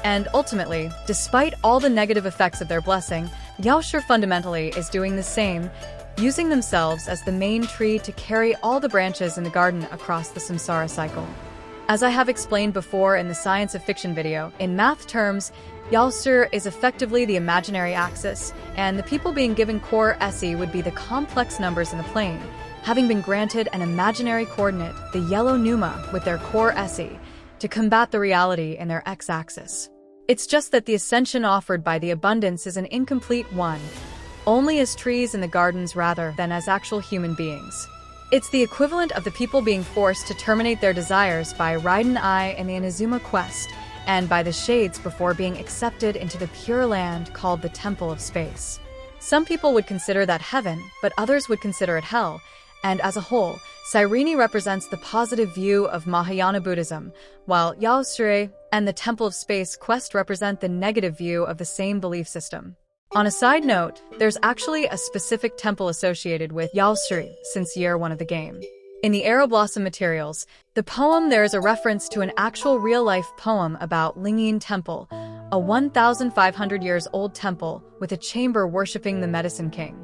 And ultimately, despite all the negative effects of their blessing, Yaoshi fundamentally is doing the same, using themselves as the main tree to carry all the branches in the garden across the samsara cycle. As I have explained before in the Science of Fiction video, in math terms, Yaoshi is effectively the imaginary axis, and the people being given core SE would be the complex numbers in the plane, having been granted an imaginary coordinate, the yellow Numa, with their core SE, to combat the reality in their x-axis. It's just that the ascension offered by the abundance is an incomplete one, only as trees in the gardens rather than as actual human beings. It's the equivalent of the people being forced to terminate their desires by Raiden Ai in the Inazuma quest, and by the shades before being accepted into the pure land called the Temple of Space. Some people would consider that heaven, but others would consider it hell, and as a whole, Cyrene represents the positive view of Mahayana Buddhism, while Yaoshi and the Temple of Space quest represent the negative view of the same belief system. On a side note, there's actually a specific temple associated with Yaoshi since year 1 of the game. In the Oroboros materials, the poem there is a reference to an actual real-life poem about Lingyin Temple, a 1,500 years old temple with a chamber worshipping the Medicine King.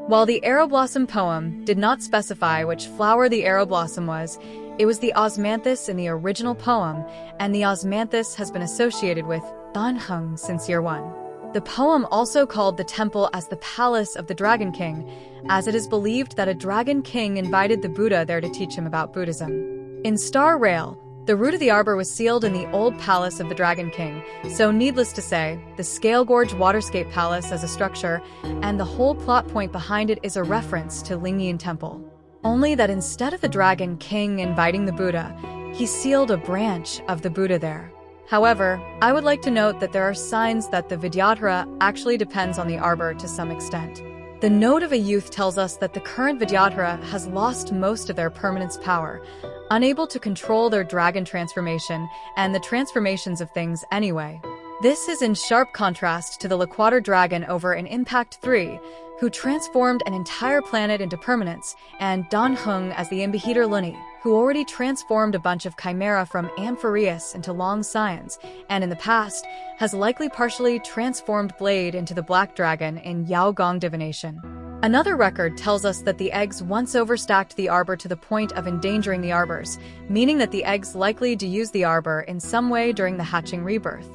While the Oroboros poem did not specify which flower the Oroboros was, it was the osmanthus in the original poem, and the osmanthus has been associated with Danheng since year 1. The poem also called the temple as the Palace of the Dragon King, as it is believed that a Dragon King invited the Buddha there to teach him about Buddhism. In Star Rail, the root of the arbor was sealed in the old Palace of the Dragon King, so needless to say, the Scale Gorge Waterscape Palace as a structure, and the whole plot point behind it is a reference to Lingyin Temple. Only that instead of the Dragon King inviting the Buddha, he sealed a branch of the Buddha there. However, I would like to note that there are signs that the Vidyadhara actually depends on the arbor to some extent. The Note of a Youth tells us that the current Vidyadhara has lost most of their permanence power, unable to control their dragon transformation and the transformations of things anyway. This is in sharp contrast to the Liquator Dragon over in Impact 3, who transformed an entire planet into permanence, and Danheng as the Imbeheater Luni, who already transformed a bunch of Chimera from Amphireus into Long Scions, and in the past, has likely partially transformed Blade into the Black Dragon in Yao Gong Divination. Another record tells us that the eggs once overstacked the arbor to the point of endangering the arbors, meaning that the eggs likely to use the arbor in some way during the hatching rebirth.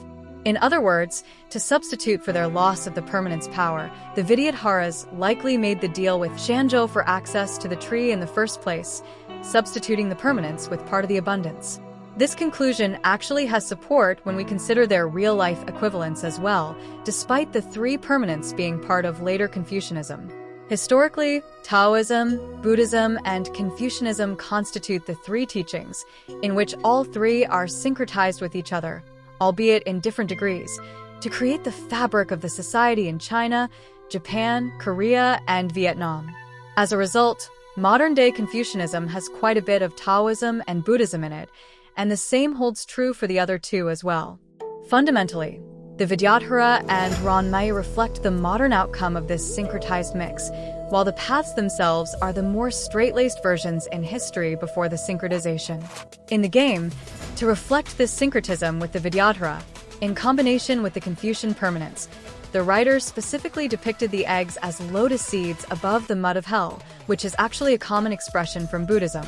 In other words, to substitute for their loss of the permanence power, the Vidyadharas likely made the deal with Xianzhou for access to the tree in the first place, substituting the permanence with part of the abundance. This conclusion actually has support when we consider their real-life equivalents as well, despite the Three Permanence being part of later Confucianism. Historically, Taoism, Buddhism, and Confucianism constitute the three teachings, in which all three are syncretized with each other, albeit in different degrees, to create the fabric of the society in China, Japan, Korea, and Vietnam. As a result, modern-day Confucianism has quite a bit of Taoism and Buddhism in it, and the same holds true for the other two as well. Fundamentally, the Vidyadhara and Ruan reflect the modern outcome of this syncretized mix, while the paths themselves are the more straight-laced versions in history before the syncretization. In the game, to reflect this syncretism with the Vidyadhara, in combination with the Confucian permanence, the writers specifically depicted the eggs as lotus seeds above the mud of hell, which is actually a common expression from Buddhism.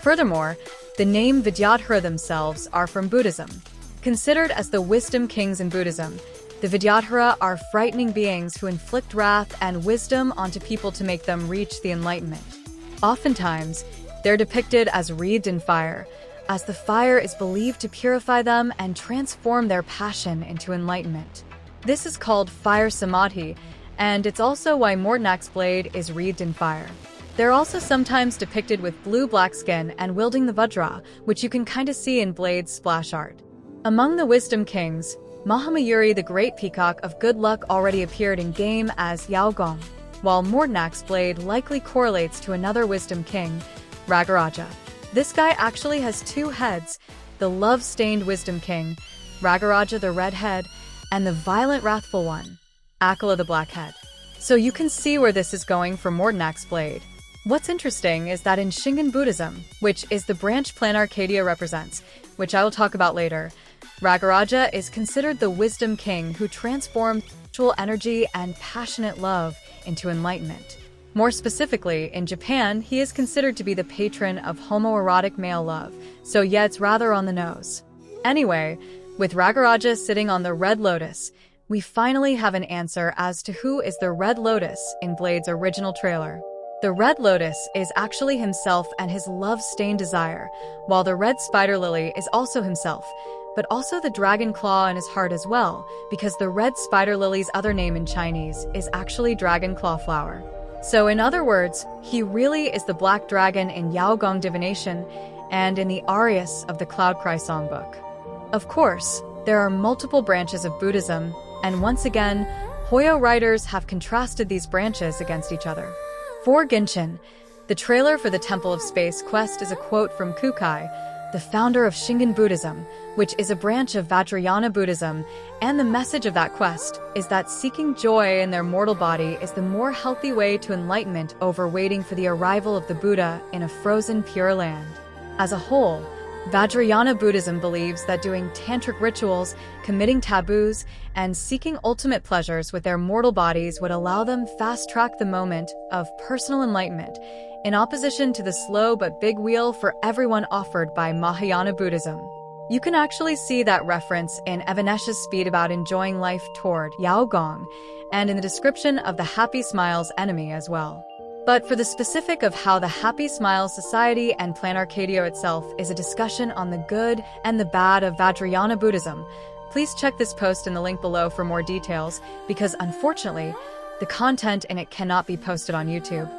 Furthermore, the name Vidyadhara themselves are from Buddhism. Considered as the wisdom kings in Buddhism, the Vidyadhara are frightening beings who inflict wrath and wisdom onto people to make them reach the enlightenment. Oftentimes, they're depicted as wreathed in fire, as the fire is believed to purify them and transform their passion into enlightenment. This is called fire samadhi, and it's also why Mortnak's blade is wreathed in fire. They're also sometimes depicted with blue-black skin and wielding the Vajra, which you can kinda see in Blade's splash art. Among the wisdom kings, Mahamayuri the Great Peacock of Good Luck already appeared in game as Yao Gong, while Mordnak's blade likely correlates to another wisdom king, Ragaraja. This guy actually has two heads, the love-stained wisdom king, Ragaraja the red head, and the violent wrathful one, Akela the black head. So you can see where this is going for Mordnak's blade. What's interesting is that in Shingon Buddhism, which is the branch Plan Arcadia represents, which I will talk about later, Ragaraja is considered the wisdom king who transformed sexual energy and passionate love into enlightenment. More specifically, in Japan, he is considered to be the patron of homoerotic male love, so yeah, it's rather on the nose. Anyway, with Ragaraja sitting on the Red Lotus, we finally have an answer as to who is the Red Lotus in Blade's original trailer. The Red Lotus is actually himself and his love-stained desire, while the Red Spider Lily is also himself, but also the dragon claw in his heart as well, because the red spider lily's other name in Chinese is actually dragon claw flower. So in other words, he really is the black dragon in Yao Gong divination and in the Arias of the Cloud Cry songbook. Of course, there are multiple branches of Buddhism, and once again, Hoyo writers have contrasted these branches against each other. For Genshin, the trailer for the Temple of Space quest is a quote from Kukai, the founder of Shingon Buddhism, which is a branch of Vajrayana Buddhism, and the message of that quest is that seeking joy in their mortal body is the more healthy way to enlightenment over waiting for the arrival of the Buddha in a frozen Pure Land. As a whole, Vajrayana Buddhism believes that doing tantric rituals, committing taboos, and seeking ultimate pleasures with their mortal bodies would allow them fast-track the moment of personal enlightenment, in opposition to the slow but big wheel for everyone offered by Mahayana Buddhism. You can actually see that reference in Evanesh's speed about enjoying life toward Yao Gong, and in the description of the Happy Smiles enemy as well. But for the specific of how the Happy Smiles Society and Plan Arcadia itself is a discussion on the good and the bad of Vajrayana Buddhism, please check this post in the link below for more details, because unfortunately, the content in it cannot be posted on YouTube.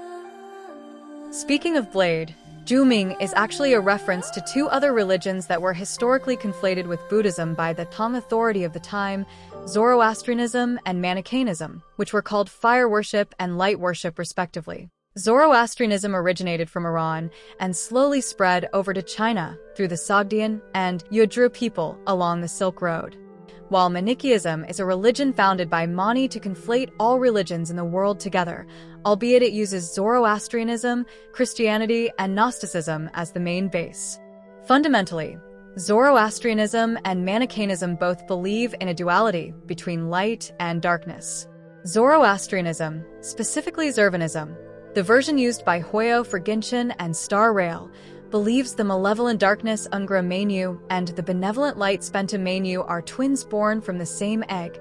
Speaking of Blade, Zhuming is actually a reference to two other religions that were historically conflated with Buddhism by the Tang authority of the time, Zoroastrianism and Manicheanism, which were called fire worship and light worship respectively. Zoroastrianism originated from Iran and slowly spread over to China through the Sogdian and Yudru people along the Silk Road, while Manicheanism is a religion founded by Mani to conflate all religions in the world together, albeit it uses Zoroastrianism, Christianity, and Gnosticism as the main base. Fundamentally, Zoroastrianism and Manicheanism both believe in a duality between light and darkness. Zoroastrianism, specifically Zervanism, the version used by Hoyo for Genshin and Star Rail, believes the malevolent darkness Ungra Mainyu and the benevolent light Spentum Mainyu are twins born from the same egg,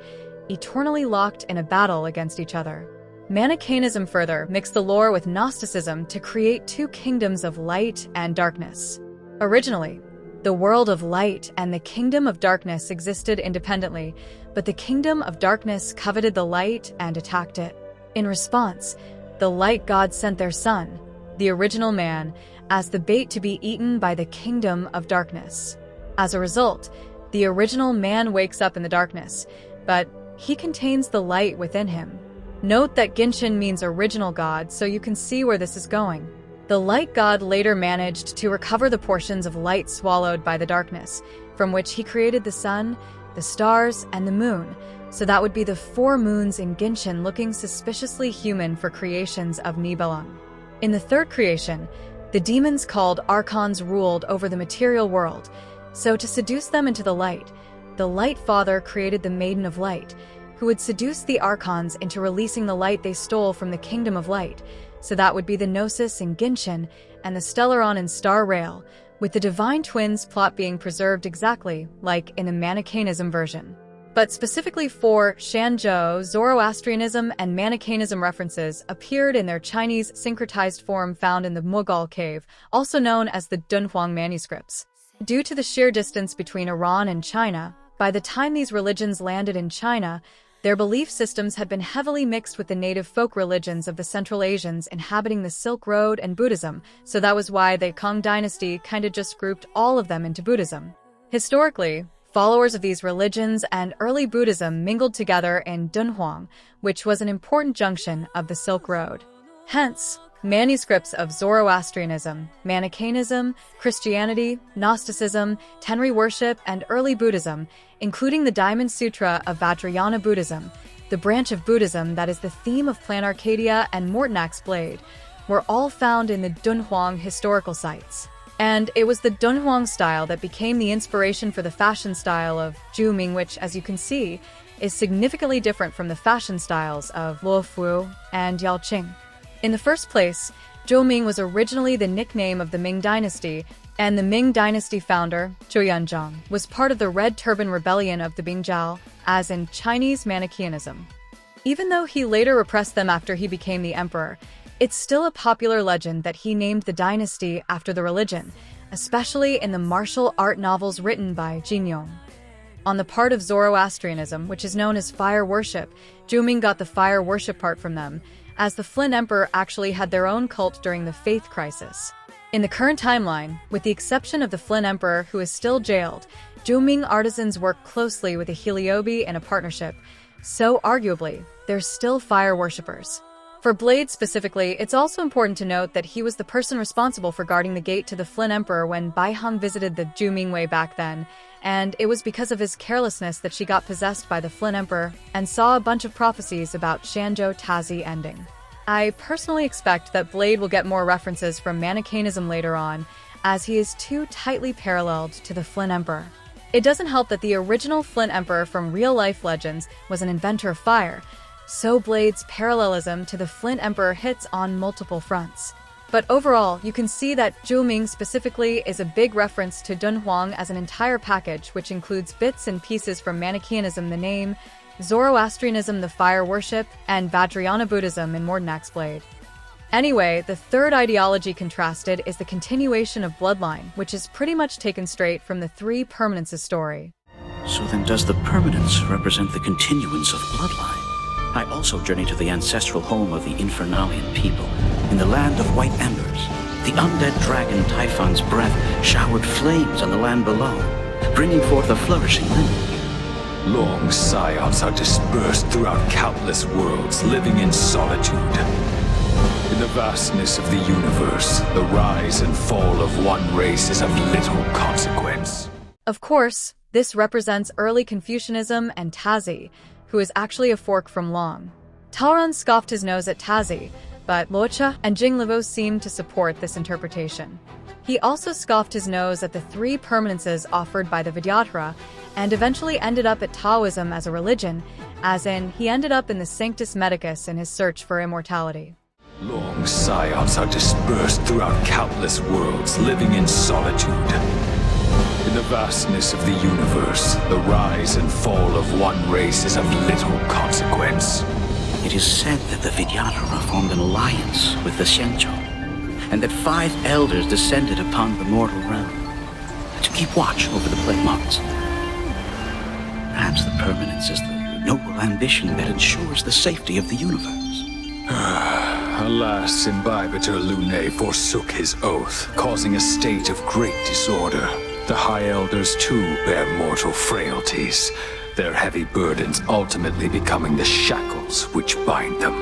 eternally locked in a battle against each other. Manicheanism further mixed the lore with Gnosticism to create two kingdoms of light and darkness. Originally, the world of light and the kingdom of darkness existed independently, but the kingdom of darkness coveted the light and attacked it. In response, the light god sent their son, the original man, as the bait to be eaten by the kingdom of darkness. As a result, the original man wakes up in the darkness, but he contains the light within him. Note that Genshin means original god, so you can see where this is going. The light god later managed to recover the portions of light swallowed by the darkness, from which he created the sun, the stars, and the moon, so that would be the 4 moons in Genshin looking suspiciously human for creations of Nibelung. In the third creation, the demons called Archons ruled over the material world, so to seduce them into the Light Father created the Maiden of Light, who would seduce the Archons into releasing the light they stole from the Kingdom of Light, so that would be the Gnosis in Genshin and the Stellaron in Star Rail, with the Divine Twins plot being preserved exactly like in the Manicheanism version. But specifically for Xianzhou, Zoroastrianism and Manicheanism references appeared in their Chinese syncretized form found in the Mughal cave, also known as the Dunhuang manuscripts. Due to the sheer distance between Iran and China, by the time these religions landed in China, their belief systems had been heavily mixed with the native folk religions of the Central Asians inhabiting the Silk Road and Buddhism, so that was why the Kang dynasty kinda just grouped all of them into Buddhism. Historically, Followers of these religions and early Buddhism mingled together in Dunhuang, which was an important junction of the Silk Road. Hence, manuscripts of Zoroastrianism, Manicheanism, Christianity, Gnosticism, Tenri worship, and early Buddhism, including the Diamond Sutra of Vajrayana Buddhism, the branch of Buddhism that is the theme of Plan Arcadia and Mortonac's Blade, were all found in the Dunhuang historical sites. And it was the Dunhuang style that became the inspiration for the fashion style of Zhuming, which, as you can see, is significantly different from the fashion styles of Luofu and Yaoqing. In the first place, Zhuming was originally the nickname of the Ming dynasty, and the Ming dynasty founder, Zhou Yanzhang, was part of the Red Turban Rebellion of the Bingzhou, as in Chinese Manicheanism. Even though he later repressed them after he became the emperor, it's still a popular legend that he named the dynasty after the religion, especially in the martial art novels written by Jinyong. On the part of Zoroastrianism, which is known as fire worship, Zhuming got the fire worship part from them, as the Flint Emperor actually had their own cult during the Faith Crisis. In the current timeline, with the exception of the Flint Emperor who is still jailed, Zhuming artisans work closely with the Heliobi in a partnership, so arguably, they're still fire worshippers. For Blade specifically, it's also important to note that he was the person responsible for guarding the gate to the Flint Emperor when Baihang visited the Zhuming way back then, and it was because of his carelessness that she got possessed by the Flint Emperor and saw a bunch of prophecies about Xianzhou Tazzy ending. I personally expect that Blade will get more references from Manicheanism later on, as he is too tightly paralleled to the Flint Emperor. It doesn't help that the original Flint Emperor from real-life legends was an inventor of fire, so Blade's parallelism to the Flint Emperor hits on multiple fronts. But overall, you can see that Zhuming specifically is a big reference to Dunhuang as an entire package, which includes bits and pieces from Manicheanism, the name, Zoroastrianism, the fire worship, and Vajrayana Buddhism in Mortonac's Blade. Anyway, the third ideology contrasted is the continuation of Bloodline, which is pretty much taken straight from the Three Permanences story. So then does the permanence represent the continuance of Bloodline? I also journeyed to the ancestral home of the Infernalian people, in the land of white embers. The undead dragon Typhon's breath showered flames on the land below, bringing forth a flourishing lineage. Long scions are dispersed throughout countless worlds, living in solitude. In the vastness of the universe, the rise and fall of one race is of little consequence. Of course, this represents early Confucianism and Tazzy, who is actually a fork from Long. Taoran scoffed his nose at Tazzy, but Luocha and Jinglivo seemed to support this interpretation. He also scoffed his nose at the three permanences offered by the Vidyadhara, and eventually ended up at Taoism as a religion, as in, he ended up in the Sanctus Medicus in his search for immortality. Long scions are dispersed throughout countless worlds, living in solitude. In the vastness of the universe, the rise and fall of one race is of little consequence. It is said that the Vidyadhara formed an alliance with the Xianzhou, and that 5 elders descended upon the mortal realm to keep watch over the plague moths. Perhaps the permanence is the noble ambition that ensures the safety of the universe. Alas, Imbibitor Lunae forsook his oath, causing a state of great disorder. The High Elders too bear mortal frailties, their heavy burdens ultimately becoming the shackles which bind them.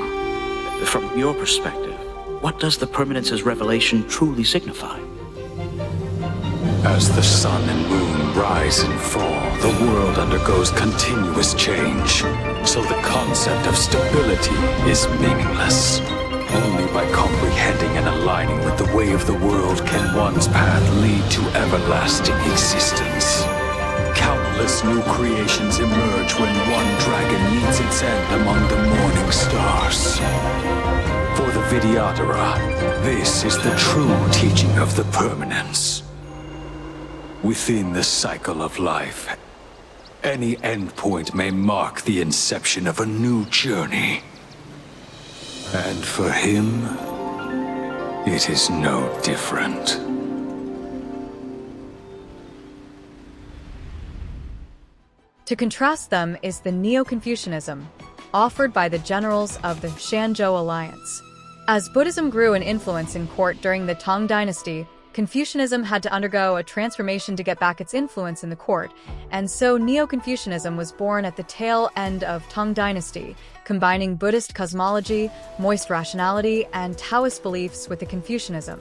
From your perspective, what does the permanence's revelation truly signify? As the sun and moon rise and fall, the world undergoes continuous change. So the concept of stability is meaningless. Only by comprehending and aligning with the way of the world can one's path lead to everlasting existence. Countless new creations emerge when one dragon meets its end among the morning stars. For the Vidyadhara, this is the true teaching of the permanence. Within the cycle of life, any endpoint may mark the inception of a new journey. And for him, it is no different. To contrast them is the Neo-Confucianism, offered by the generals of the Xianzhou alliance. As Buddhism grew in influence in court during the Tang dynasty, Confucianism had to undergo a transformation to get back its influence in the court, and so Neo-Confucianism was born at the tail end of Tang Dynasty, combining Buddhist cosmology, moist rationality, and Taoist beliefs with the Confucianism.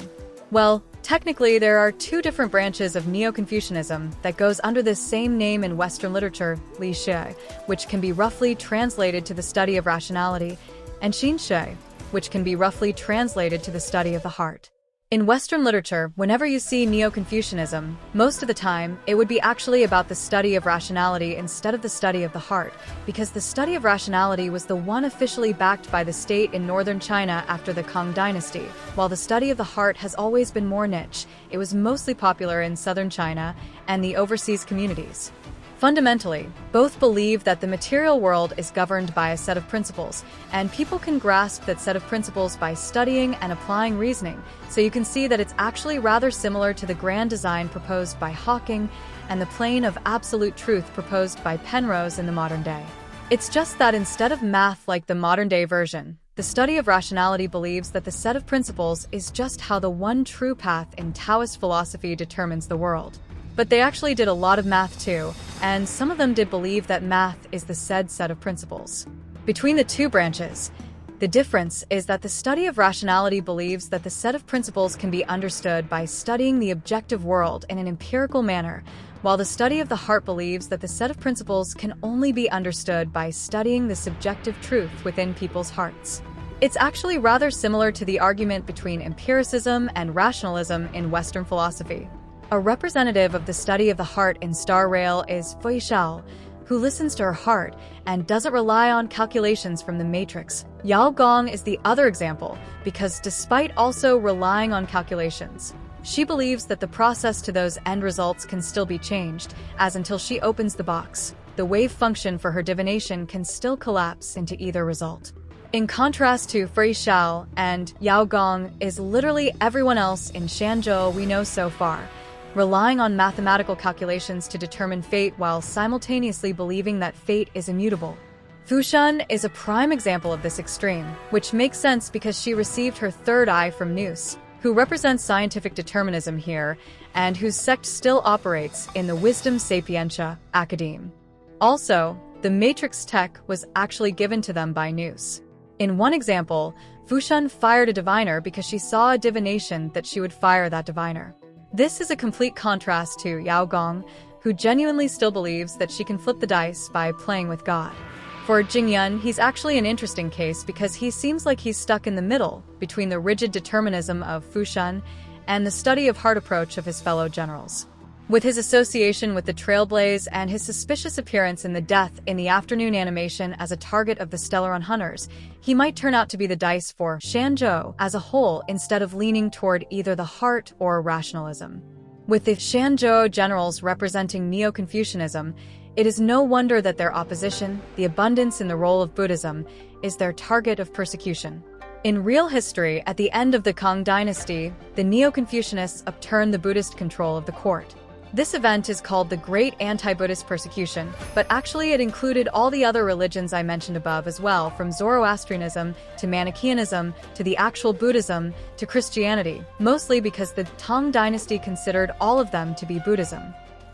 Well, technically there are two different branches of Neo-Confucianism that goes under this same name in Western literature, LanShi, which can be roughly translated to the study of rationality, and Xianzhou, which can be roughly translated to the study of the heart. In Western literature, whenever you see Neo-Confucianism, most of the time, it would be actually about the study of rationality instead of the study of the heart, because the study of rationality was the one officially backed by the state in northern China after the Tang Dynasty, while the study of the heart has always been more niche. It was mostly popular in southern China and the overseas communities. Fundamentally, both believe that the material world is governed by a set of principles, and people can grasp that set of principles by studying and applying reasoning, so you can see that it's actually rather similar to the grand design proposed by Hawking and the plane of absolute truth proposed by Penrose in the modern day. It's just that instead of math like the modern-day version, the study of rationality believes that the set of principles is just how the one true path in Taoist philosophy determines the world. But they actually did a lot of math too, and some of them did believe that math is the said set of principles. Between the two branches, the difference is that the study of rationality believes that the set of principles can be understood by studying the objective world in an empirical manner, while the study of the heart believes that the set of principles can only be understood by studying the subjective truth within people's hearts. It's actually rather similar to the argument between empiricism and rationalism in Western philosophy. A representative of the study of the heart in Star Rail is Fei Xiao, who listens to her heart and doesn't rely on calculations from the matrix. Yao Gong is the other example, because despite also relying on calculations, she believes that the process to those end results can still be changed, as until she opens the box, the wave function for her divination can still collapse into either result. In contrast to Fei Xiao and Yao Gong is literally everyone else in Xianzhou we know so far, relying on mathematical calculations to determine fate while simultaneously believing that fate is immutable. Fusang is a prime example of this extreme, which makes sense because she received her third eye from Nous, who represents scientific determinism here, and whose sect still operates in the Wisdom Sapientia Academe. Also, the matrix tech was actually given to them by Nous. In one example, Fusang fired a diviner because she saw a divination that she would fire that diviner. This is a complete contrast to Yao Gong, who genuinely still believes that she can flip the dice by playing with God. For Jingyun, he's actually an interesting case because he seems like he's stuck in the middle between the rigid determinism of Fusang and the study of heart approach of his fellow generals. With his association with the Trailblaze and his suspicious appearance in the Death in the Afternoon animation as a target of the Stellaron Hunters, he might turn out to be the dice for Xianzhou as a whole instead of leaning toward either the heart or rationalism. With the Xianzhou generals representing Neo-Confucianism, it is no wonder that their opposition, the abundance in the role of Buddhism, is their target of persecution. In real history, at the end of the Tang Dynasty, the Neo-Confucianists upturned the Buddhist control of the court. This event is called the Great Anti-Buddhist Persecution, but actually it included all the other religions I mentioned above as well, from Zoroastrianism to Manicheanism to the actual Buddhism to Christianity, mostly because the Tang Dynasty considered all of them to be Buddhism.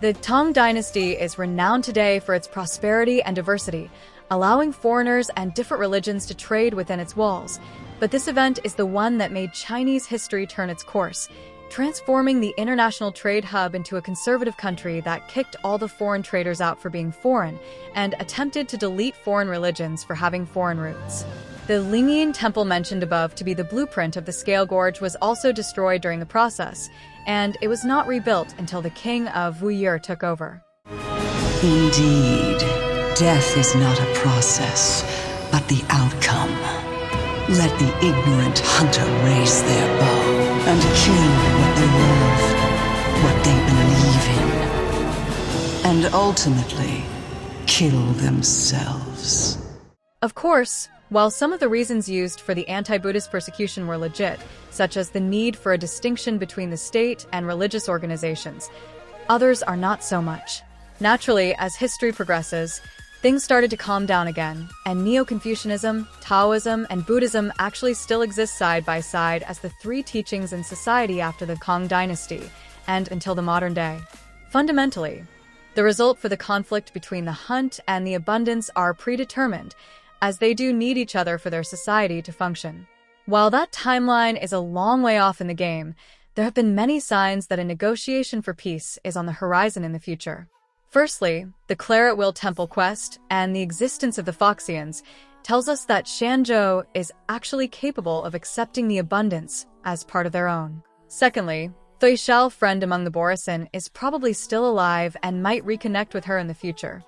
The Tang Dynasty is renowned today for its prosperity and diversity, allowing foreigners and different religions to trade within its walls. But this event is the one that made Chinese history turn its course, transforming the international trade hub into a conservative country that kicked all the foreign traders out for being foreign and attempted to delete foreign religions for having foreign roots. The Lingyin Temple mentioned above to be the blueprint of the Scale Gorge was also destroyed during the process, and it was not rebuilt until the king of Wuyur took over. Indeed, death is not a process, but the outcome. Let the ignorant hunter raise their bow and kill what they love, what they believe in, and ultimately kill themselves. Of course, while some of the reasons used for the anti-Buddhist persecution were legit, such as the need for a distinction between the state and religious organizations, others are not so much. Naturally, as history progresses, things started to calm down again, and Neo-Confucianism, Taoism, and Buddhism actually still exist side by side as the three teachings in society after the Shang dynasty, and until the modern day. Fundamentally, the result for the conflict between the hunt and the abundance are predetermined, as they do need each other for their society to function. While that timeline is a long way off in the game, there have been many signs that a negotiation for peace is on the horizon in the future. Firstly, the Claret-Will Temple quest and the existence of the Foxians tells us that Xianzhou is actually capable of accepting the abundance as part of their own. Secondly, Thui Xiao, friend among the Borisin, is probably still alive and might reconnect with her in the future.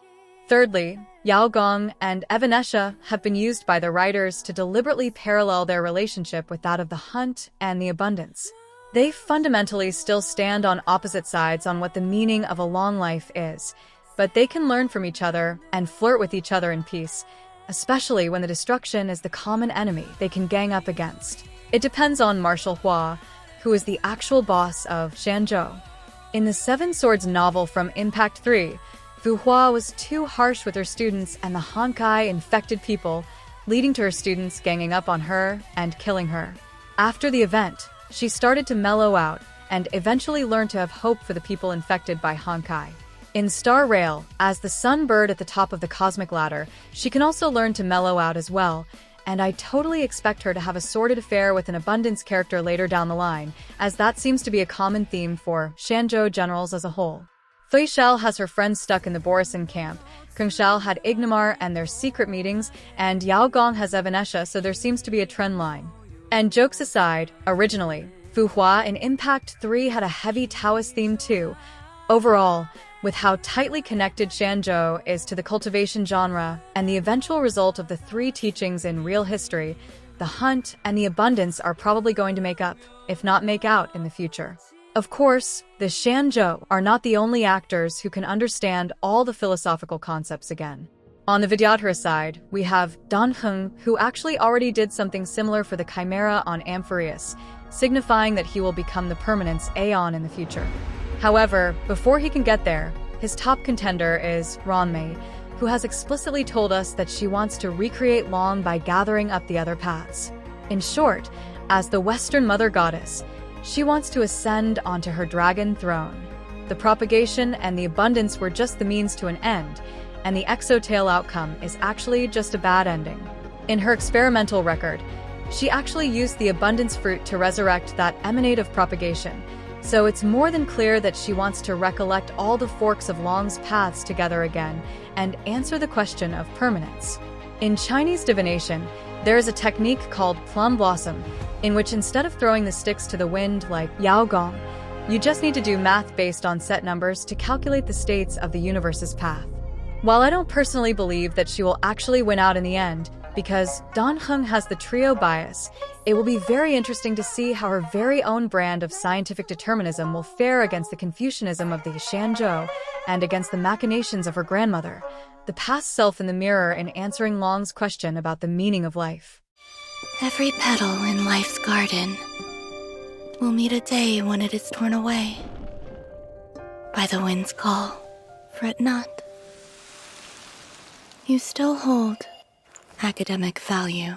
Thirdly, Yao Gong and Evanesha have been used by the writers to deliberately parallel their relationship with that of the hunt and the abundance. They fundamentally still stand on opposite sides on what the meaning of a long life is, but they can learn from each other and flirt with each other in peace, especially when the destruction is the common enemy they can gang up against. It depends on Marshal Hua, who is the actual boss of Xianzhou. In the Seven Swords novel from Impact 3, Fu Hua was too harsh with her students and the Honkai infected people, leading to her students ganging up on her and killing her. After the event, she started to mellow out and eventually learned to have hope for the people infected by Honkai. In Star Rail, as the sun bird at the top of the cosmic ladder, she can also learn to mellow out as well, and I totally expect her to have a sordid affair with an abundance character later down the line, as that seems to be a common theme for Xianzhou generals as a whole. Thui Xiao has her friends stuck in the Borisin camp, Cangcheng had Ignamar and their secret meetings, and Yao Gong has Evanesha, so there seems to be a trend line. And jokes aside, originally, Fu Hua in Impact 3 had a heavy Taoist theme too. Overall, with how tightly connected Xianzhou is to the cultivation genre and the eventual result of the three teachings in real history, the hunt and the abundance are probably going to make up, if not make out, in the future. Of course, the Xianzhou are not the only actors who can understand all the philosophical concepts again. On the Vidyadhara side, we have Danheng, who actually already did something similar for the Chimera on Amphireus, signifying that he will become the Permanence Aeon in the future. However, before he can get there, his top contender is Ruan, who has explicitly told us that she wants to recreate Long by gathering up the other paths. In short, as the Western Mother Goddess, she wants to ascend onto her dragon throne. The propagation and the abundance were just the means to an end, and the exotail outcome is actually just a bad ending. In her experimental record, she actually used the abundance fruit to resurrect that emanate of propagation, so it's more than clear that she wants to recollect all the forks of Long's paths together again and answer the question of permanence. In Chinese divination, there is a technique called Plum Blossom, in which instead of throwing the sticks to the wind like Yao Gong, you just need to do math based on set numbers to calculate the states of the universe's path. While I don't personally believe that she will actually win out in the end, because Danheng has the trio bias, it will be very interesting to see how her very own brand of scientific determinism will fare against the Confucianism of the Xianzhou and against the machinations of her grandmother, the past self in the mirror in answering Long's question about the meaning of life. Every petal in life's garden will meet a day when it is torn away by the wind's call. Fret not. You still hold academic value.